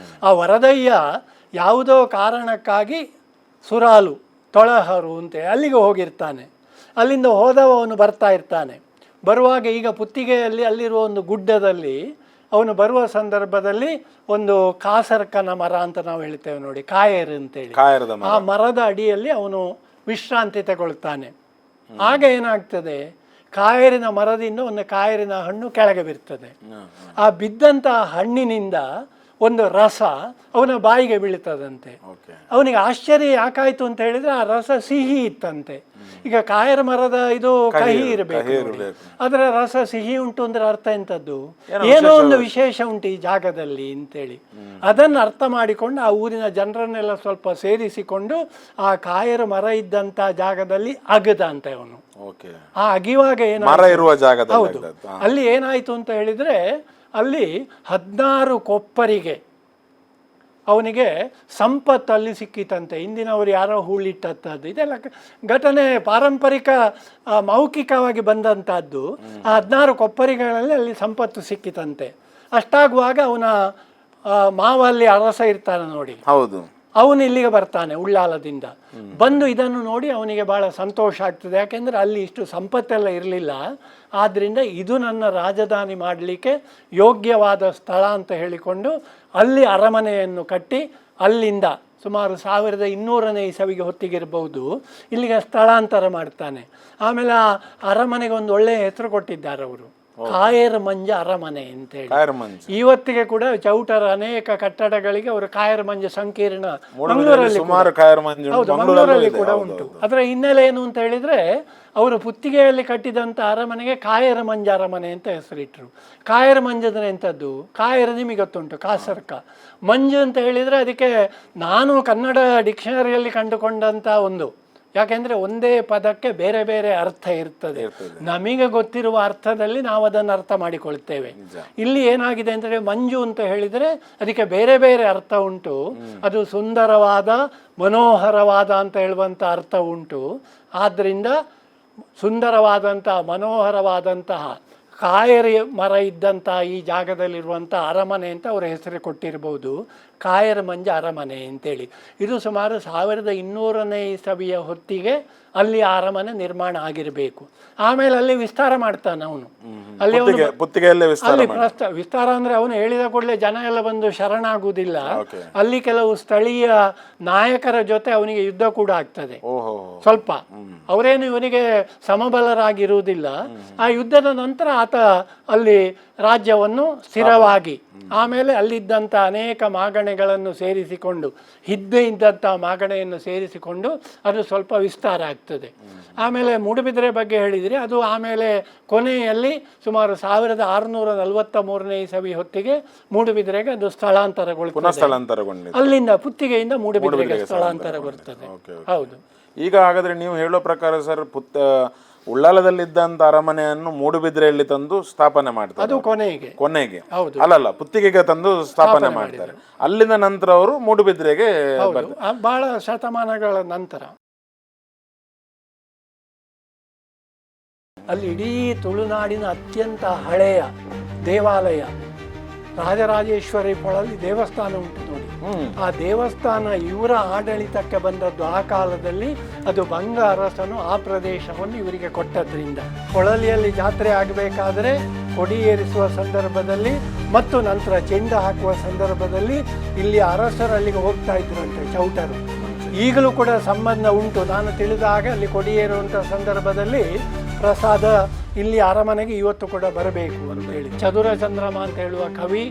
ಆ ವರದಯ್ಯ ಯಾವುದೋ ಕಾರಣಕ್ಕಾಗಿ ಸುರಾಲು ತೊಳಹರು ಅಂತೇಳಿ ಅಲ್ಲಿಗೆ ಹೋಗಿರ್ತಾನೆ. ಅಲ್ಲಿಂದ ಹೋದವ ಅವನು ಬರ್ತಾ ಇರ್ತಾನೆ. ಬರುವಾಗ ಈಗ ಪುತ್ತಿಗೆಯಲ್ಲಿ ಅಲ್ಲಿರುವ ಒಂದು ಗುಡ್ಡದಲ್ಲಿ ಅವನು ಬರುವ ಸಂದರ್ಭದಲ್ಲಿ ಒಂದು ಕಾಸರ್ಕನ ಮರ ಅಂತ ನಾವು ಹೇಳ್ತೇವೆ ನೋಡಿ, ಕಾಯರ್ ಅಂತೇಳಿ, ಆ ಮರದ ಅಡಿಯಲ್ಲಿ ಅವನು ವಿಶ್ರಾಂತಿ ತಗೊಳ್ತಾನೆ. ಆಗ ಏನಾಗ್ತದೆ, ಕಾಯರಿನ ಮರದಿಂದ ಒಂದು ಕಾಯರಿನ ಹಣ್ಣು ಕೆಳಗೆ ಬಿರ್ತದೆ. ಆ ಬಿದ್ದಂತಹ ಹಣ್ಣಿನಿಂದ ಒಂದು ರಸ ಅವನ ಬಾಯಿಗೆ ಬೀಳ್ತದಂತೆ. ಅವನಿಗೆ ಆಶ್ಚರ್ಯ ಯಾಕಾಯ್ತು ಅಂತ ಹೇಳಿದ್ರೆ, ಆ ರಸ ಸಿಹಿ ಇತ್ತಂತೆ. ಈಗ ಕಾಯರ ಮರದ ಇದು ಕಹಿ ಇರಬೇಕು, ಅದರ ರಸ ಸಿಹಿ ಉಂಟು ಅಂದ್ರೆ ಅರ್ಥ ಎಂತದ್ದು, ಏನೋ ಒಂದು ವಿಶೇಷ ಉಂಟು ಈ ಜಾಗದಲ್ಲಿ ಅಂತೇಳಿ. ಅದನ್ನು ಅರ್ಥ ಮಾಡಿಕೊಂಡು ಆ ಊರಿನ ಜನರನ್ನೆಲ್ಲ ಸ್ವಲ್ಪ ಸೇರಿಸಿಕೊಂಡು ಆ ಕಾಯರ ಮರ ಇದ್ದಂತ ಜಾಗದಲ್ಲಿ ಅಗದ ಅಂತ ಅವನು. ಆ ಅಗಿವಾಗ ಏನಾಯ್ತು, ಹೌದು, ಅಲ್ಲಿ ಏನಾಯ್ತು ಅಂತ ಹೇಳಿದ್ರೆ, ಅಲ್ಲಿ 16 ಕೊಪ್ಪರಿಗೆ ಅವನಿಗೆ ಸಂಪತ್ತು ಅಲ್ಲಿ ಸಿಕ್ಕಿತಂತೆ. ಇಂದಿನವರು ಯಾರೋ ಹೂಳಿಟ್ಟದ್ದು ಇದೆಲ್ಲ ಘಟನೆ ಪಾರಂಪರಿಕ ಮೌಖಿಕವಾಗಿ ಬಂದಂಥದ್ದು. ಆ 16 ಕೊಪ್ಪರಿಗಳಲ್ಲಿ ಅಲ್ಲಿ ಸಂಪತ್ತು ಸಿಕ್ಕಿತಂತೆ. ಅಷ್ಟಾಗುವಾಗ ಅವನ ಮಾವ ಅಲ್ಲಿ ಅರಸ ಇರ್ತಾನೆ ನೋಡಿ, ಹೌದು, ಅವನು ಇಲ್ಲಿಗೆ ಬರ್ತಾನೆ ಉಳ್ಳಾಲದಿಂದ. ಬಂದು ಇದನ್ನು ನೋಡಿ ಅವನಿಗೆ ಬಹಳ ಸಂತೋಷ ಆಗ್ತದೆ. ಯಾಕೆಂದರೆ ಅಲ್ಲಿ ಇಷ್ಟು ಸಂಪತ್ತೆಲ್ಲ ಇರಲಿಲ್ಲ. ಆದ್ದರಿಂದ ಇದು ನನ್ನ ರಾಜಧಾನಿ ಮಾಡಲಿಕ್ಕೆ ಯೋಗ್ಯವಾದ ಸ್ಥಳ ಅಂತ ಹೇಳಿಕೊಂಡು ಅಲ್ಲಿ ಅರಮನೆಯನ್ನು ಕಟ್ಟಿ ಅಲ್ಲಿಂದ ಸುಮಾರು 1200ನೇ ಇಸವಿಗೆ ಹೊತ್ತಿಗಿರಬಹುದು ಇಲ್ಲಿಗೆ ಸ್ಥಳಾಂತರ ಮಾಡ್ತಾನೆ. ಆಮೇಲೆ ಆ ಅರಮನೆಗೆ ಒಂದು ಒಳ್ಳೆಯ ಹೆಸರು ಕೊಟ್ಟಿದ್ದಾರೆ ಅವರು, ಕಾಯರ್ ಮಂಜ ಅರಮನೆ ಅಂತೇಳಿ. ಇವತ್ತಿಗೆ ಕೂಡ ಚೌಟರ ಅನೇಕ ಕಟ್ಟಡಗಳಿಗೆ ಅವರು ಕಾಯರ್ ಮಂಜ ಸಂಕೀರ್ಣ ಮಂಗಳೂರಲ್ಲಿ ಕೂಡ ಉಂಟು. ಅದರ ಹಿನ್ನೆಲೆ ಏನು ಅಂತ ಹೇಳಿದ್ರೆ, ಅವರು ಪುತ್ತಿಗೆಯಲ್ಲಿ ಕಟ್ಟಿದಂಥ ಅರಮನೆಗೆ ಕಾಯರ ಮಂಜ ಅರಮನೆ ಅಂತ ಹೆಸರಿಟ್ರು. ಕಾಯರ ಮಂಜದ ಎಂಥದ್ದು, ಕಾಯರ ನಿಮಗೆ ಗೊತ್ತುಂಟು, ಕಾಸರ್ಕ. ಮಂಜು ಅಂತ ಹೇಳಿದರೆ ಅದಕ್ಕೆ ನಾನು ಕನ್ನಡ ಡಿಕ್ಷನರಿಯಲ್ಲಿ ಕಂಡುಕೊಂಡಂಥ ಒಂದು, ಯಾಕೆಂದರೆ ಒಂದೇ ಪದಕ್ಕೆ ಬೇರೆ ಬೇರೆ ಅರ್ಥ ಇರ್ತದೆ. ನಮಗೆ ಗೊತ್ತಿರುವ ಅರ್ಥದಲ್ಲಿ ನಾವು ಅದನ್ನು ಅರ್ಥ ಮಾಡಿಕೊಳ್ತೇವೆ. ಇಲ್ಲಿ ಏನಾಗಿದೆ ಅಂದರೆ, ಮಂಜು ಅಂತ ಹೇಳಿದರೆ ಅದಕ್ಕೆ ಬೇರೆ ಬೇರೆ ಅರ್ಥ ಉಂಟು. ಅದು ಸುಂದರವಾದ, ಮನೋಹರವಾದ ಅಂತ ಹೇಳುವಂಥ ಅರ್ಥ ಉಂಟು. ಆದ್ದರಿಂದ ಸುಂದರವಾದಂತಹ, ಮನೋಹರವಾದಂತಹ ಕಾಯರ ಮರ ಇದ್ದಂಥ ಈ ಜಾಗದಲ್ಲಿರುವಂಥ ಅರಮನೆ ಅಂತ ಅವರ ಹೆಸರು ಕೊಟ್ಟಿರ್ಬೋದು, ಕಾಯರ ಮಂಜ ಅರಮನೆ ಅಂತೇಳಿ. ಇದು ಸುಮಾರು 1200ನೇ ಇಸವಿಯ ಹೊತ್ತಿಗೆ ಅಲ್ಲಿ ಅರಮನೆ ನಿರ್ಮಾಣ ಆಗಿರಬೇಕು. ಆಮೇಲೆ ಅಲ್ಲಿ ವಿಸ್ತಾರ ಮಾಡ್ತಾನೆ ಅವನು. ಅಲ್ಲಿ ವಿಸ್ತಾರ ಅಂದ್ರೆ ಅವನು ಹೇಳಿದ ಕೂಡಲೇ ಜನ ಎಲ್ಲ ಬಂದು ಶರಣಾಗುವುದಿಲ್ಲ. ಅಲ್ಲಿ ಕೆಲವು ಸ್ಥಳೀಯ ನಾಯಕರ ಜೊತೆ ಅವನಿಗೆ ಯುದ್ಧ ಕೂಡ ಆಗ್ತದೆ ಸ್ವಲ್ಪ. ಅವರೇನು ಇವನಿಗೆ ಸಮಬಲರಾಗಿರುವುದಿಲ್ಲ. ಆ ಯುದ್ಧದ ನಂತರ ಆತ ಅಲ್ಲಿ ರಾಜ್ಯವನ್ನು ಸ್ಥಿರವಾಗಿ, ಆಮೇಲೆ ಅಲ್ಲಿದ್ದಂಥ ಅನೇಕ ಮಾಗಣೆಗಳನ್ನು ಸೇರಿಸಿಕೊಂಡು, ಹಿದ್ದೆ ಇದ್ದಂಥ ಮಾಗಣೆಯನ್ನು ಸೇರಿಸಿಕೊಂಡು ಅದು ಸ್ವಲ್ಪ ವಿಸ್ತಾರ ಆಗ್ತದೆ. ಆಮೇಲೆ ಮೂಡುಬಿದಿರೆ ಬಗ್ಗೆ ಹೇಳಿದರೆ, ಅದು ಆಮೇಲೆ ಕೊನೆಯಲ್ಲಿ ಸುಮಾರು 1643ನೇ ಇಸವಿ ಹೊತ್ತಿಗೆ ಮೂಡುಬಿದಿರೆಗೆ ಅದು ಸ್ಥಳಾಂತರಗೊಳ್ಳುತ್ತದೆ. ಅಲ್ಲಿಂದ ಪುತ್ತಿಗೆಯಿಂದ ಮೂಡುಬಿದಿರೆಗೆ ಸ್ಥಳಾಂತರಗೊಳ್ಳುತ್ತದೆ. ಹೌದು. ಈಗ ಹಾಗಾದ್ರೆ ನೀವು ಹೇಳೋ ಪ್ರಕಾರ ಸರ್, ಉಳ್ಳಾಲದಲ್ಲಿದ್ದಂತ ಅರಮನೆಯನ್ನು ಮೂಡುಬಿದ್ರೆಯಲ್ಲಿ ತಂದು ಸ್ಥಾಪನೆ ಮಾಡ್ತಾರೆ. ಅದು ಕೊನೆಗೆ ಅಲ್ಲಲ್ಲ, ಪುತ್ತಿಗೆಗೆ ತಂದು ಸ್ಥಾಪನೆ ಮಾಡ್ತಾರೆ. ಅಲ್ಲಿಂದ ನಂತರ ಅವರು ಮೂಡುಬಿದ್ರೆಗೆ ಬಹಳ ಶತಮಾನಗಳ ನಂತರ ಅಲ್ಲಿ ಇಡೀ ತುಳುನಾಡಿನ ಅತ್ಯಂತ ಹಳೆಯ ದೇವಾಲಯ ರಾಜರಾಜೇಶ್ವರಿ ಪೊಳಲಿ ದೇವಸ್ಥಾನ ಉಂಟು ನೋಡಿ. ಆ ದೇವಸ್ಥಾನ ಇವರ ಆಡಳಿತಕ್ಕೆ ಬಂದದ್ದು ಆ ಕಾಲದಲ್ಲಿ. ಅದು ಬಂಗ ಅರಸನು ಆ ಪ್ರದೇಶವನ್ನು ಇವರಿಗೆ ಕೊಟ್ಟದ್ರಿಂದ ಪೊಳಲಿಯಲ್ಲಿ ಜಾತ್ರೆ ಆಗಬೇಕಾದ್ರೆ ಕೊಡಿ ಏರಿಸುವ ಸಂದರ್ಭದಲ್ಲಿ ಮತ್ತು ನಂತರ ಚೆಂಡ ಹಾಕುವ ಸಂದರ್ಭದಲ್ಲಿ ಇಲ್ಲಿ ಅರಸರು ಅಲ್ಲಿಗೆ ಹೋಗ್ತಾ ಇದ್ರಂತೆ, ಚೌಟರು. ಈಗಲೂ ಕೂಡ ಸಂಬಂಧ ಉಂಟು. ನಾನು ತಿಳಿದಾಗ ಅಲ್ಲಿ ಕೊಡಿ ಏರುವಂಥ ಸಂದರ್ಭದಲ್ಲಿ ಪ್ರಸಾದ ಇಲ್ಲಿ ಅರಮನೆಗೆ ಇವತ್ತು ಕೂಡ ಬರಬೇಕು ಅಂತ ಹೇಳಿ ಚದುರ ಚಂದ್ರಮ ಅಂತ ಹೇಳುವ ಕವಿ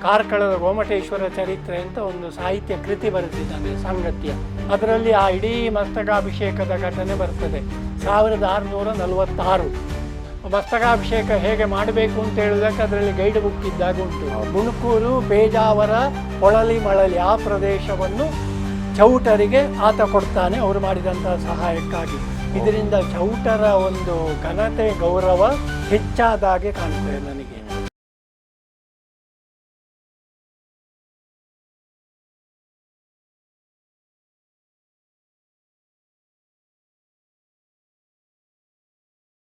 ಕಾರ್ಕಳದ ಗೋಮಟೇಶ್ವರ ಚರಿತ್ರೆ ಅಂತ ಒಂದು ಸಾಹಿತ್ಯ ಕೃತಿ ಬರೆದಿದ್ದಾನೆ, ಸಾಂಗತ್ಯ. ಅದರಲ್ಲಿ ಆ ಇಡೀ ಮಸ್ತಕಾಭಿಷೇಕದ ಘಟನೆ ಬರ್ತದೆ. 1646 ಮಸ್ತಕಾಭಿಷೇಕ ಹೇಗೆ ಮಾಡಬೇಕು ಅಂತ ಹೇಳುವುದಕ್ಕೆ ಅದರಲ್ಲಿ ಗೈಡ್ ಬುಕ್ ಇದ್ದಾಗ ಉಂಟು. ಮುಣುಕೂರು, ಪೇಜಾವರ, ಪೊಳಲಿ, ಮಳಲಿ ಆ ಪ್ರದೇಶವನ್ನು ಚೌಟರಿಗೆ ಆತ ಕೊಡ್ತಾನೆ ಅವರು ಮಾಡಿದಂತಹ ಸಹಾಯಕ್ಕಾಗಿ. ಇದರಿಂದ ಚೌಟರ ಒಂದು ಘನತೆ, ಗೌರವ ಹೆಚ್ಚಾದಾಗೆ ಕಾಣ್ತದೆ ನನಗೆ.